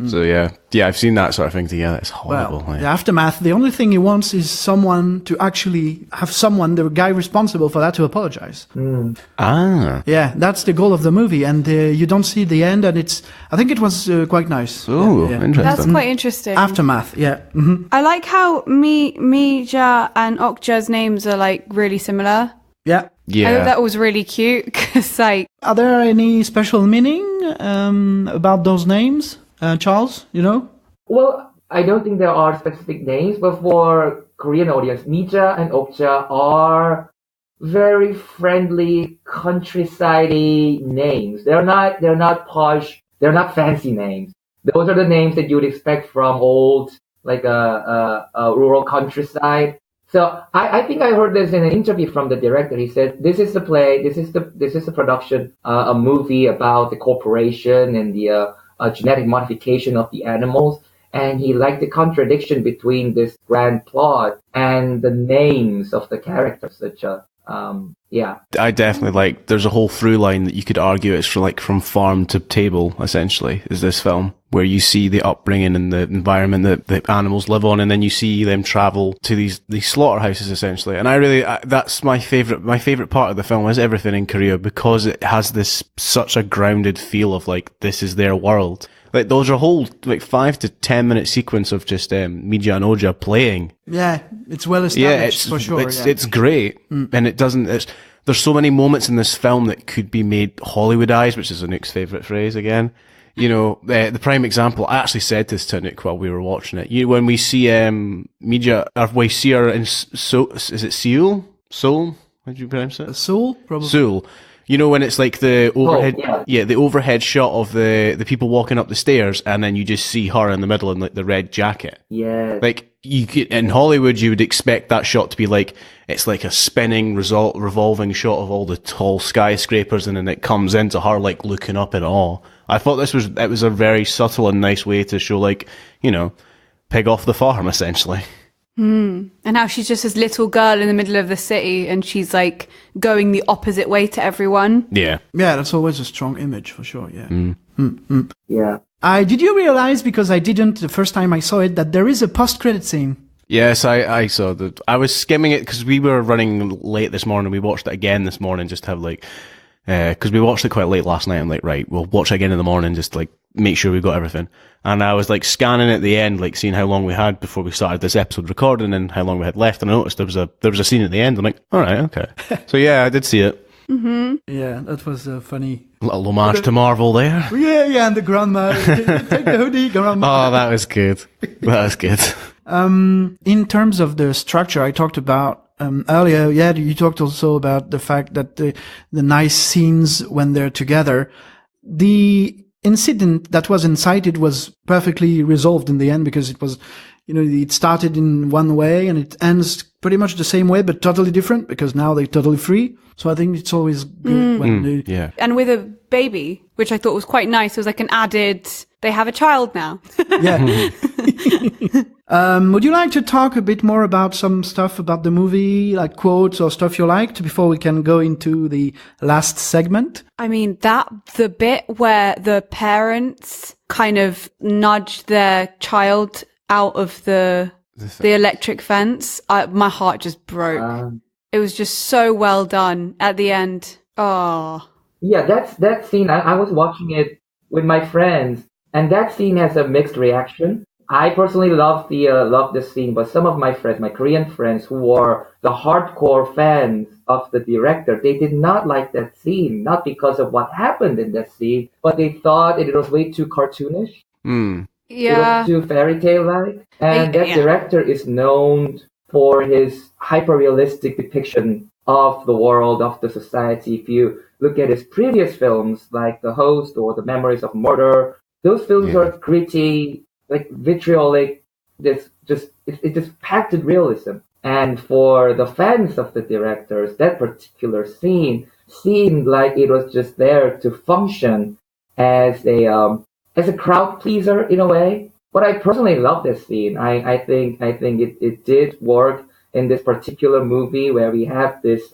So yeah, I've seen that sort of thing together. It's horrible. Well, the Aftermath, the only thing he wants is someone to actually have the guy responsible for that, to apologize. Ah. Yeah, that's the goal of the movie, and you don't see the end, and I think it was quite nice. Oh, Yeah. interesting. That's quite interesting. Aftermath, yeah. Mm-hmm. I like how Mija and Okja's names are like really similar. Yeah. Yeah. I thought that was really cute because like, Are there any special meaning about those names, Charles? You know? Well, I don't think there are specific names, but for Korean audience, Mija and Okja are very friendly countryside-y names. They're not posh, they're not fancy names. Those are the names that you would expect from old, like a rural countryside. So I think I heard this in an interview from the director. He said, "This is the play. This is the production, a movie about the corporation and the genetic modification of the animals." And he liked the contradiction between this grand plot and the names of the characters, such as yeah. I definitely like, there's a whole through line that you could argue it's from farm to table, essentially, is this film, where you see the upbringing and the environment that the animals live on, and then you see them travel to these slaughterhouses, essentially. And that's my favorite part of the film is everything in Korea, because it has such a grounded feel of like, this is their world. Like, those are a whole, 5 to 10 minute sequence of just, Mija and Okja playing. Yeah, it's well established for sure. It's great. And there's so many moments in this film that could be made Hollywoodized, which is Anouk's favourite phrase again. You know, the prime example, I actually said this to Anouk while we were watching it. When we see, Mija, or we see her in is it Seoul? Seoul? How do you pronounce it? Seoul, probably. Seoul. You know, when it's like the overhead, yeah. The overhead shot of the people walking up the stairs, and then you just see her in the middle in like the red jacket. Yeah. Like, in Hollywood, you would expect that shot to be like, it's like a spinning revolving shot of all the tall skyscrapers, and then it comes into her like looking up in awe. I thought it was a very subtle and nice way to show, like, you know, pig off the farm, essentially. And now she's just this little girl in the middle of the city, and she's like going the opposite way to everyone. Yeah. Yeah, that's always a strong image for sure. Yeah. Yeah. Did you realize, because I didn't the first time I saw it, that there is a post-credit scene? Yes, I saw that. I was skimming it because we were running late this morning. We watched it again this morning just to have like, because we watched it quite late last night. I'm like, right, we'll watch it again in the morning just to like make sure we've got everything. And I was like scanning at the end, like seeing how long we had before we started this episode recording and how long we had left. And I noticed there was a scene at the end. I'm like, all right, okay. So yeah, I did see it. Mm-hmm. Yeah, that was funny. Little homage to Marvel there. Yeah, and the grandma. Take the hoodie, grandma. Oh, that was good. That was good. In terms of the structure, I talked about earlier. Yeah, you talked also about the fact that the nice scenes when they're together. The incident that was incited was perfectly resolved in the end, because it was, it started in one way and it ends pretty much the same way, but totally different, because now they're totally free. So I think it's always good when yeah. And with a baby, which I thought was quite nice. It was like an added, they have a child now. Yeah. Would you like to talk a bit more about some stuff about the movie, like quotes or stuff you liked, before we can go into the last segment? I mean, the bit where the parents kind of nudged their child out of the electric fence, my heart just broke. It was just so well done at the end. Oh. Yeah, that scene. I was watching it with my friends, and that scene has a mixed reaction. I personally love the scene, but some of my friends, my Korean friends, who are the hardcore fans of the director, they did not like that scene, not because of what happened in that scene, but they thought it was way too cartoonish. Yeah. It was too fairy tale-like, and that director is known for his hyper-realistic depiction of the world, of the society. If you look at his previous films, like The Host or The Memories of Murder, those films are gritty, like vitriolic. It's just packed with realism. And for the fans of the directors, that particular scene seemed like it was just there to function as a crowd pleaser in a way. But I personally love this scene. I think it did work in this particular movie, where we have this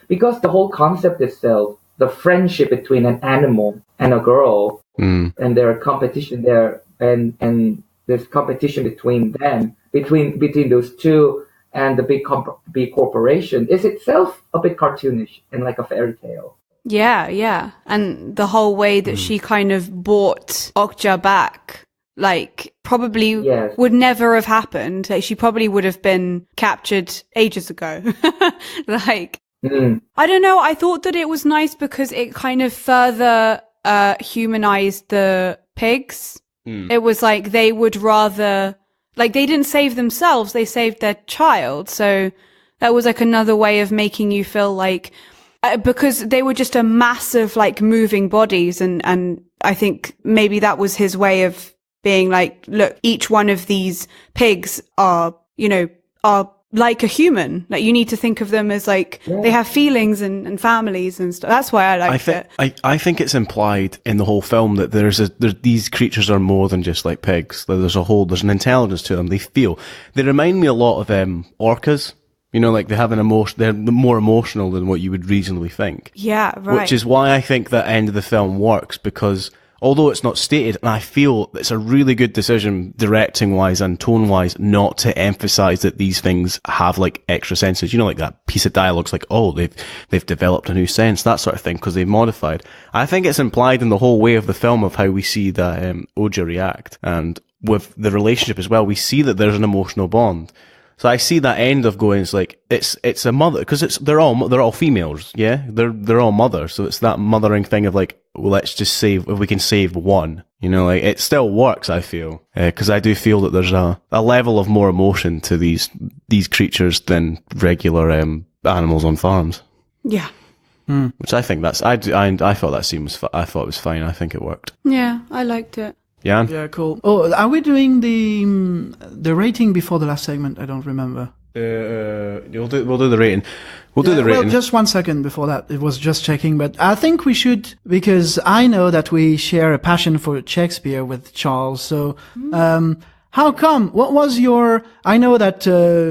because the whole concept itself, the friendship between an animal and a girl, and their competition there, and this competition between them, between those two and the big corporation, is itself a bit cartoonish and like a fairy tale. Yeah. And the whole way that she kind of brought Okja back, like, probably would never have happened. Like, she probably would have been captured ages ago. Like, I don't know. I thought that it was nice because it kind of further humanized the pigs. It was like they would rather, like, they didn't save themselves, they saved their child. So That was like another way of making you feel like, because they were just a massive, like, moving bodies. And I think maybe that was his way of being like, look, each one of these pigs are like a human. Like, you need to think of them as like, they have feelings and families and stuff. That's why I liked it. I think it's implied in the whole film that these creatures are more than just like pigs. There's an intelligence to them. They feel. They remind me a lot of orcas. You know, like they have an emotion. They're more emotional than what you would reasonably think. Yeah, right. Which is why I think that end of the film works, because although it's not stated, and I feel it's a really good decision directing-wise and tone-wise not to emphasize that these things have, like, extra senses. You know, like that piece of dialogue's like, oh, they've developed a new sense, that sort of thing, because they've modified. I think it's implied in the whole way of the film of how we see that Okja react. And with the relationship as well, we see that there's an emotional bond. So I see that end of going, it's like, it's a mother, because they're all females, yeah? They're all mothers, so it's that mothering thing of like, well, let's just save, if we can save one, you know, like, it still works, I feel. Because I do feel that there's a level of more emotion to these creatures than regular animals on farms. Yeah. Which I think I thought that scene was, I thought it was fine, I think it worked. Yeah, I liked it. Yeah. Yeah, cool. Oh, are we doing the rating before the last segment? I don't remember. We'll do the rating. We'll do the rating. Well, just 1 second before that. It was just checking, but I think we should, because I know that we share a passion for Shakespeare with Charles. So, how come? What was I know that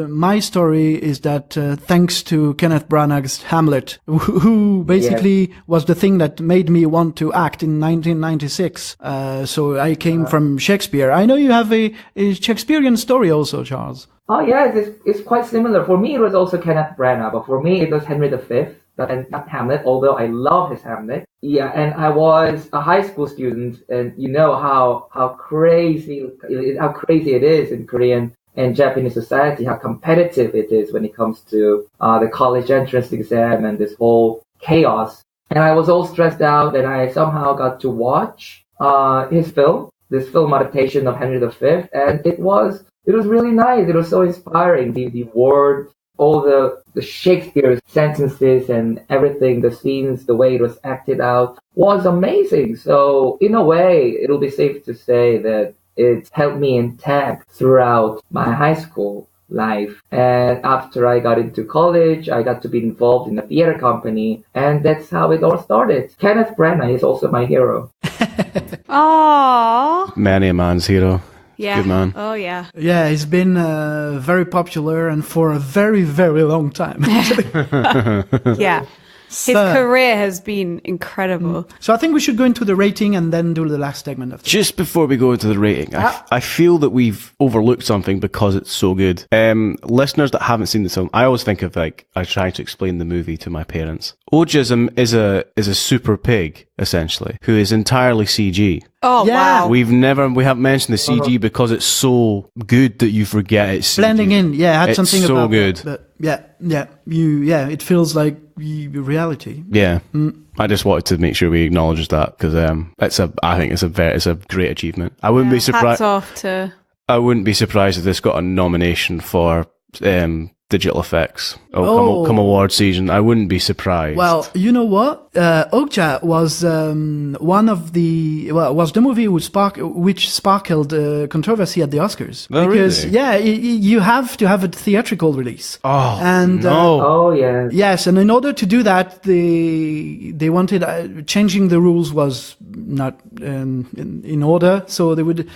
my story is that thanks to Kenneth Branagh's Hamlet, who basically was the thing that made me want to act in 1996. So I came from Shakespeare. I know you have a Shakespearean story also, Charles. Oh yes, it's quite similar. For me, it was also Kenneth Branagh, but for me, it was Henry V, and not Hamlet, although I love his Hamlet. Yeah, and I was a high school student, and you know how crazy it is in Korean and Japanese society, how competitive it is when it comes to the college entrance exam and this whole chaos. And I was all stressed out, and I somehow got to watch this film adaptation of Henry V, and it was really nice. It was so inspiring. The word, all the Shakespeare sentences and everything, the scenes, the way it was acted out was amazing. So in a way, it'll be safe to say that it helped me intact throughout my high school life. And after I got into college, I got to be involved in a theater company, and that's how it all started. Kenneth Branagh is also my hero. Aww. Many a man's hero. Yeah. Good man. Oh, yeah. Yeah, he's been very popular and for a very, very long time. Yeah. His career has been incredible. So I think we should go into the rating and then do the last segment of this. Just before we go into the rating, I feel that we've overlooked something because it's so good. Listeners that haven't seen the film, I always think of like, I try to explain the movie to my parents. Okja is a super pig, essentially, who is entirely CG. Oh, Yeah. wow. We haven't mentioned the CG because it's so good that you forget it's CG. Blending in, yeah, I had It's something so about good. that, but it feels like reality. Yeah. I just wanted to make sure we acknowledged that because I think it's a great achievement. I wouldn't be surprised. Hats off to... I wouldn't be surprised if this got a nomination for digital effects come award season. I wouldn't be surprised. Well, you know what? Okja was was the movie which sparkled controversy at the Oscars. Oh, because really? you have to have a theatrical release. Oh, and no. Oh yeah. yes, and in order to do that, they wanted changing the rules was not in order. So they would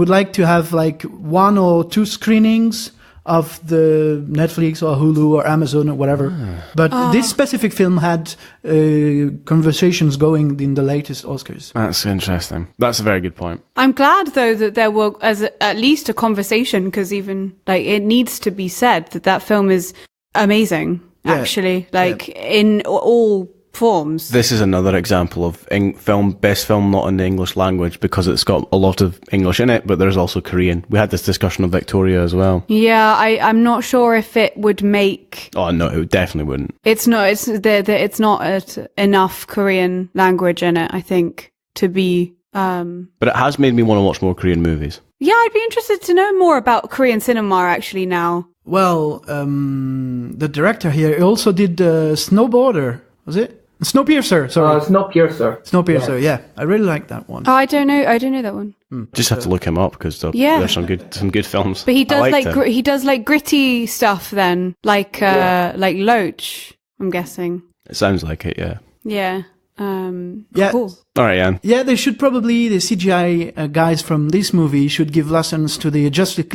like to have like 1 or 2 screenings of the Netflix or Hulu or Amazon or whatever. But this specific film had conversations going in the latest Oscars. That's interesting. That's a very good point. I'm glad, though, that there were at least a conversation, because even, like, it needs to be said that film is amazing, actually. Like, in all forms. This is another example of best film not in the English language because it's got a lot of English in it, but there's also Korean. We had this discussion of Victoria as well. Yeah, I'm not sure if it would make... Oh, no, it definitely wouldn't. It's not enough Korean language in it, I think, to be But it has made me want to watch more Korean movies. Yeah, I'd be interested to know more about Korean cinema actually now. Well, the director here he also did Snowboarder, was it? Snowpiercer, sorry. Snowpiercer. Snowpiercer, yeah. I really like that one. Oh, I don't know that one. Just have to look him up because there's some good films. But he does him. he does like gritty stuff then, like Loach, I'm guessing. It sounds like it, yeah. Yeah. Yeah. Cool. All right, Yann. Yeah, they should probably, the CGI guys from this movie should give lessons to the Justice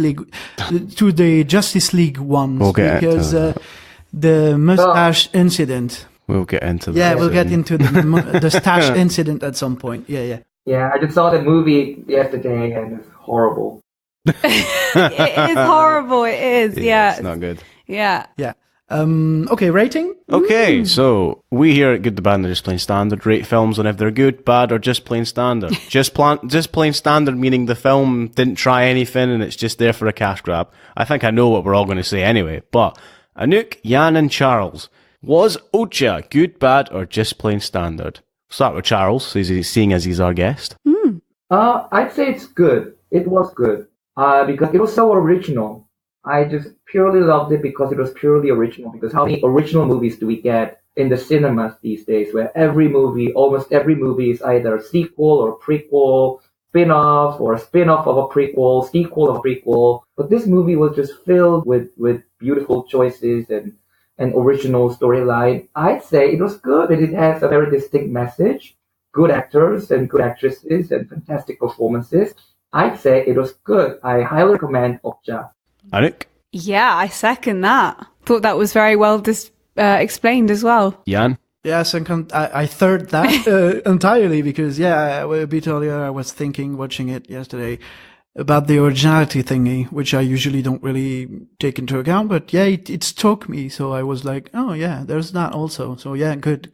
League ones. We'll get because into the mustache incident. We'll get into that. Yeah, we'll get into the stash incident at some point. Yeah. Yeah, I just saw the movie yesterday and it's horrible. It is horrible. It is. Yeah. It's not good. Yeah. Yeah. Okay, rating? Okay, so we here at Good, the Bad, and the Just Plain Standard rate films on if they're good, bad, or just plain standard. just plain standard meaning the film didn't try anything and it's just there for a cash grab. I think I know what we're all going to say anyway. But Anouk, Yann, and Charles, was Okja good, bad, or just plain standard? Start with Charles, seeing as he's our guest. I'd say it's good. It was good. Because it was so original. I just purely loved it because it was purely original. Because how many original movies do we get in the cinemas these days where almost every movie is either a sequel or a prequel, spin-off or a spin-off of a prequel, sequel of a prequel. But this movie was just filled with beautiful choices and original storyline. I'd say it was good and it has a very distinct message, good actors and good actresses and fantastic performances. I'd say it was good. I highly recommend Okja. Anouk? Yeah, I second that. Thought that was very well explained as well. Yann? Yes, and I third that entirely because, a bit earlier I was watching it yesterday, about the originality thingy, which I usually don't really take into account, but yeah, it struck me, so I was like, oh yeah, there's that also. So yeah, good.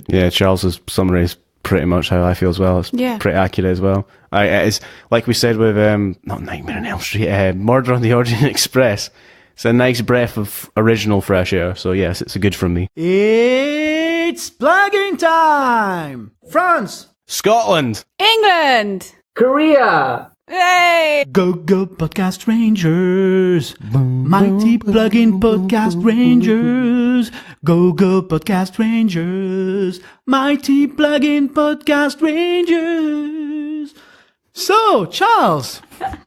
Yeah, Charles's summary is pretty much how I feel as well. It's pretty accurate as well. It's like we said with not Nightmare on Elm Street, Murder on the Orient Express. It's a nice breath of original fresh air. So yes, it's a good from me. It's plugging time! France! Scotland! England! Korea! Hey! Go Podcast Rangers! Mighty plug-in Podcast Rangers! Go Podcast Rangers! Mighty plug-in Podcast Rangers! So, Charles,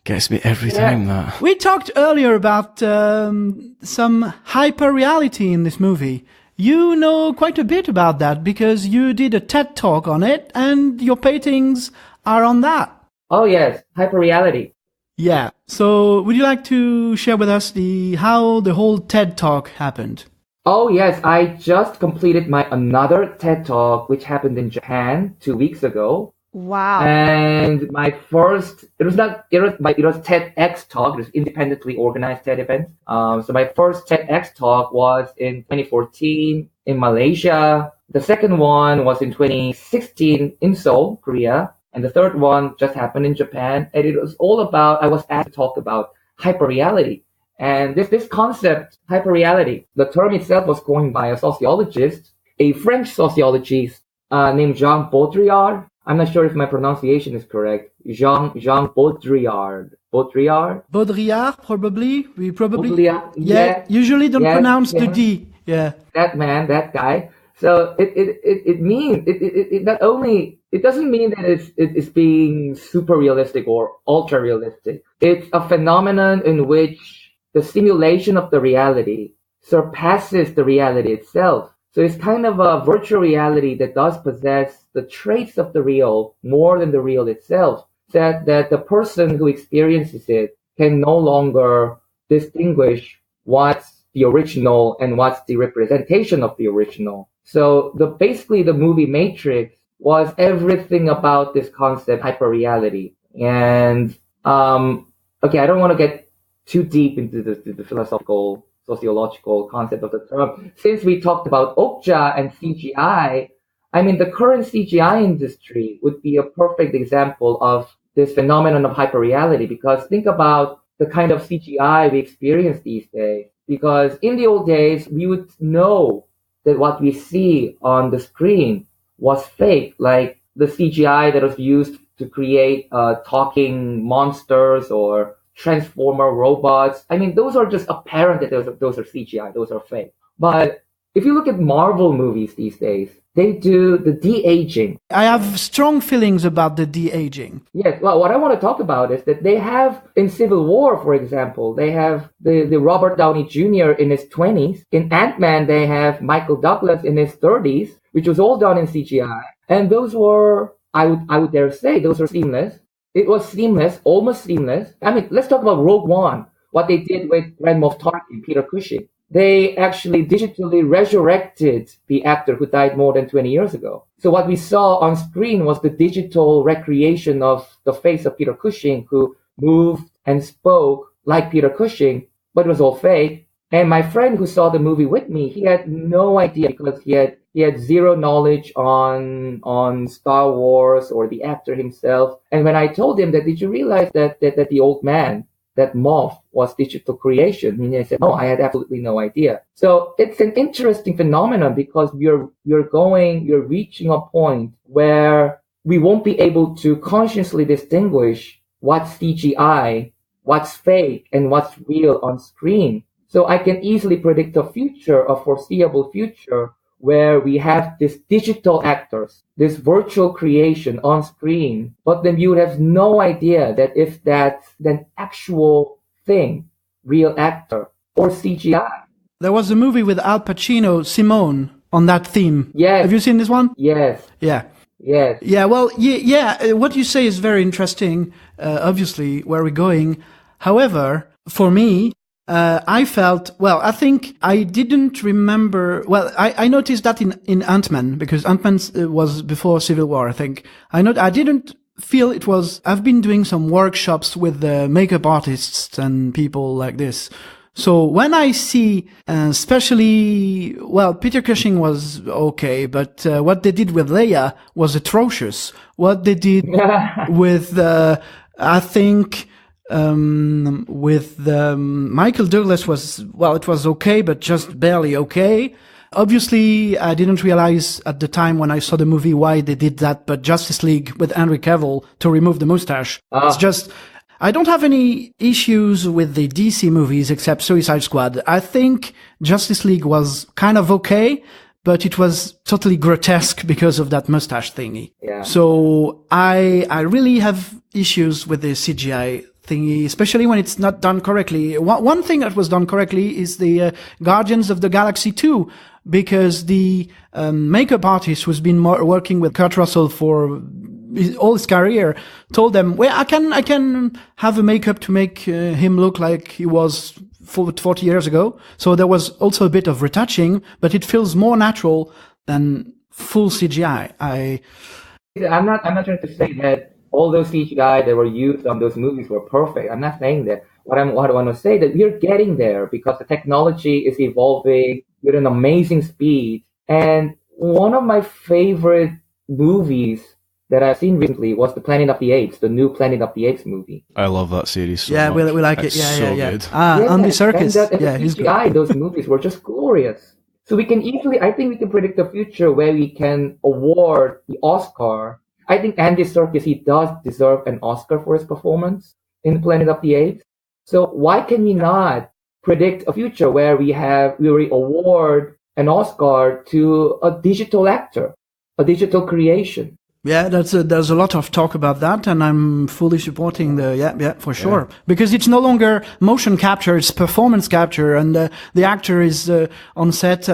Gets me every time, that. we talked earlier about some hyper-reality in this movie. You know quite a bit about that because you did a TED Talk on it and your paintings are on that. Oh yes, hyperreality. Yeah. So would you like to share with us how the whole TED Talk happened? Oh yes, I just completed my another TED Talk, which happened in Japan 2 weeks ago. Wow. And my first, it was TEDx talk. It was independently organized TED event. So my first TEDx talk was in 2014 in Malaysia. The second one was in 2016 in Seoul, Korea. And the third one just happened in Japan. And it was all about, I was asked to talk about hyperreality. And this concept, hyperreality, the term itself was coined by a sociologist, a French sociologist named Jean Baudrillard. I'm not sure if my pronunciation is correct. Jean Baudrillard. Baudrillard, probably. We probably. Baudrillard. Yeah. Usually don't pronounce the D. Yeah. That guy. So it means it not only, it doesn't mean that it's being super realistic or ultra realistic. It's a phenomenon in which the simulation of the reality surpasses the reality itself. So it's kind of a virtual reality that does possess the traits of the real more than the real itself. That the person who experiences it can no longer distinguish what's the original and what's the representation of the original. So basically the movie Matrix was everything about this concept, hyperreality. And okay, I don't want to get too deep into the philosophical, sociological concept of the term. Since we talked about Okja and CGI, I mean, the current CGI industry would be a perfect example of this phenomenon of hyperreality, because think about the kind of CGI we experience these days. Because in the old days, we would know that what we see on the screen was fake, like the CGI that was used to create talking monsters or transformer robots. I mean, those are just apparent that those are CGI, those are fake. But if you look at Marvel movies these days, they do the de-aging. I have strong feelings about the de-aging. Yes, well, what I want to talk about is that they have, in Civil War, for example, they have the Robert Downey Jr. in his 20s. In Ant-Man, they have Michael Douglas in his 30s, which was all done in CGI. And those were, I would dare say, those are seamless. It was seamless, almost seamless. I mean, let's talk about Rogue One, what they did with Grand Moff Tarkin, Peter Cushing. They actually digitally resurrected the actor who died more than 20 years ago. So what we saw on screen was the digital recreation of the face of Peter Cushing, who moved and spoke like Peter Cushing, but it was all fake. And my friend who saw the movie with me, he had no idea because he had zero knowledge on Star Wars or the actor himself. And when I told him that, did you realize that the old man, that Moff, was digital creation? And he said, no, I had absolutely no idea. So it's an interesting phenomenon because you're reaching a point where we won't be able to consciously distinguish what's CGI, what's fake, and what's real on screen. So I can easily predict a foreseeable future, where we have these digital actors, this virtual creation on screen, but then you would have no idea that if that's an actual thing, real actor, or CGI. There was a movie with Al Pacino, Simone, on that theme. Yes. Have you seen this one? Yes. Yeah. Yes. Yeah, well, what you say is very interesting, obviously, where we're going. However, for me, I think I didn't remember. Well, I noticed that in Ant-Man, because Ant-Man was before Civil War, I think. I didn't feel it was. I've been doing some workshops with makeup artists and people like this. So when I see, especially, Peter Cushing was okay, but what they did with Leia was atrocious. What they did with, I think, with Michael Douglas was, it was okay, but just barely okay. Obviously, I didn't realize at the time when I saw the movie why they did that, but Justice League with Henry Cavill to remove the mustache. It's just, I don't have any issues with the DC movies except Suicide Squad. I think Justice League was kind of okay, but it was totally grotesque because of that mustache thingy. Yeah. So I really have issues with the CGI thingy, especially when it's not done correctly. One thing that was done correctly is the Guardians of the Galaxy 2, because the makeup artist who's been working with Kurt Russell for all his career told them, well, I can have a makeup to make him look like he was 40 years ago. So there was also a bit of retouching, but it feels more natural than full CGI. I'm not trying to say that all those CGI that were used on those movies were perfect. I'm not saying that. What I want to say that we're getting there because the technology is evolving with an amazing speed. And one of my favorite movies that I've seen recently was the Planet of the Apes, the new Planet of the Apes movie. I love that series so yeah, much. we like It's it. Yeah, so yeah. good. Andy Serkis. And He's CGI, good. those movies were just glorious. So we can easily, I think we can predict the future where we can award the Oscar. I think Andy Serkis, he does deserve an Oscar for his performance in Planet of the Apes. So why can we not predict a future where we award an Oscar to a digital actor, a digital creation? Yeah, there's a lot of talk about that, and I'm fully supporting for sure. Because it's no longer motion capture, it's performance capture, and the actor is on set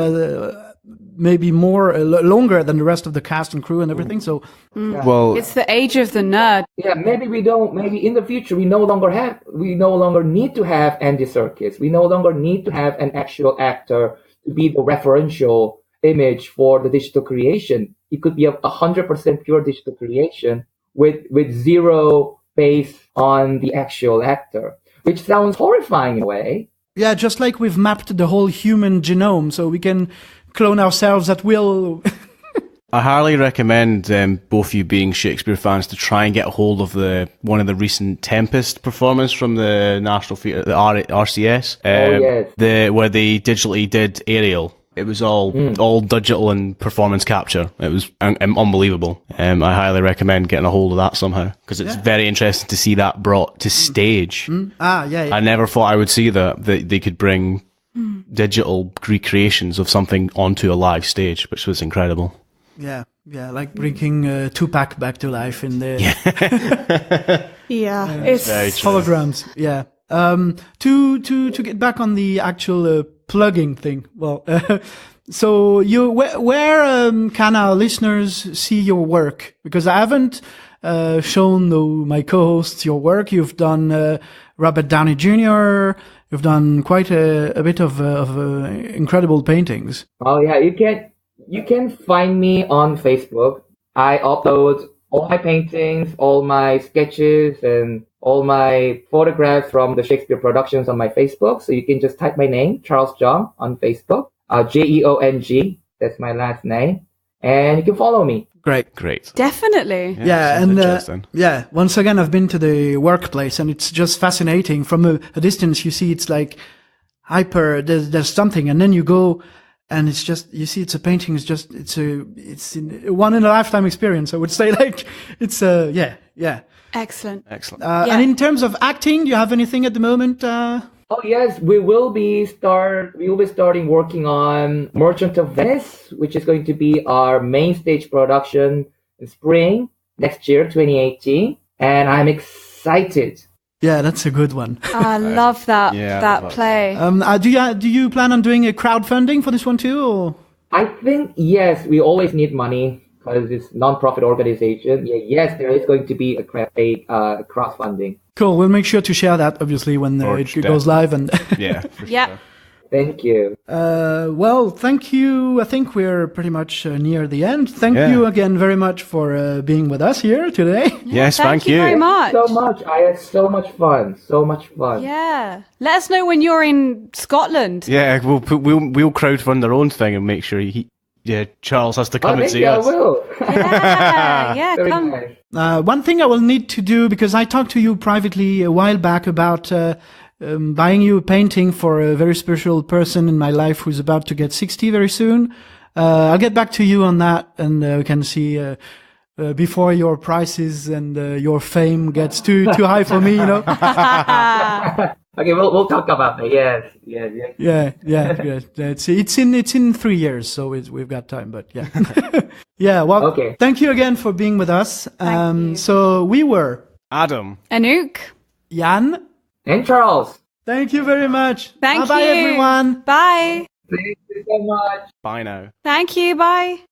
maybe more longer than the rest of the cast and crew and everything. So, Well, It's the age of the nerd. Yeah, maybe in the future we no longer need to have Andy Serkis. We no longer need to have an actual actor to be the referential image for the digital creation. It could be 100% pure digital creation with zero base on the actual actor, which sounds horrifying in a way. yeah, just like we've mapped the whole human genome, so we can clone ourselves at will. I highly recommend both you being Shakespeare fans to try and get a hold of one of the recent Tempest performance from the National Theatre, the RCS. Yes. Where they digitally did Ariel. It was all digital and performance capture. It was unbelievable. I highly recommend getting a hold of that somehow because it's very interesting to see that brought to stage. I never thought I would see that they could bring digital recreations of something onto a live stage, which was incredible. Yeah, like bringing Tupac back to life in the It's very true. holograms. Yeah. To get back on the actual plugging thing. Well, so where can our listeners see your work? Because I haven't shown my co-hosts your work. You've done Robert Downey Jr. You've done quite a bit of incredible paintings. Oh yeah, you can find me on Facebook. I upload all my paintings, all my sketches, and all my photographs from the Shakespeare productions on my Facebook. So you can just type my name, Charles Jeong, on Facebook. Jeong, that's my last name. And you can follow me. Great. definitely. Yeah, sounds and interesting. once again, I've been to the workplace, and it's just fascinating. From a distance, you see it's like hyper. There's something, and then you go, and it's just you see it's a painting. It's a one in a lifetime experience. I would say, like it's yeah. Excellent. And in terms of acting, do you have anything at the moment? Oh yes, we will be starting working on Merchant of Venice, which is going to be our main stage production in spring next year, 2018, and I'm excited. Yeah, that's a good one. I love that that play. Do you plan on doing a crowdfunding for this one too? Or? I think yes, we always need money because it's non-profit organization. Yes, there is going to be a crowdfunding. Cool. We'll make sure to share that obviously when it goes live. And Yeah. For Yeah. Sure. Thank you. well, thank you. I think we're pretty much near the end. Thank you again very much for being with us here today. Yes, Thank you very much. So much. I had so much fun. Yeah. Let us know when you're in Scotland. Yeah, we'll crowdfund our own thing and make sure Charles has to come and see I us. will. Yeah, Very come. nice. One thing I will need to do, because I talked to you privately a while back about buying you a painting for a very special person in my life who's about to get 60 very soon. I'll get back to you on that, and we can see before your prices and your fame gets too high for me, you know. Okay, we'll talk about that. Yes. Yeah. It's in 3 years, so we've got time. But yeah, yeah. Well, Okay. Thank you again for being with us. you. So we were Adam. Anouk. Yann. And Charles. Thank you very much. Thank Bye, you. everyone. Bye. Thank you so much. Bye now. Thank you. Bye.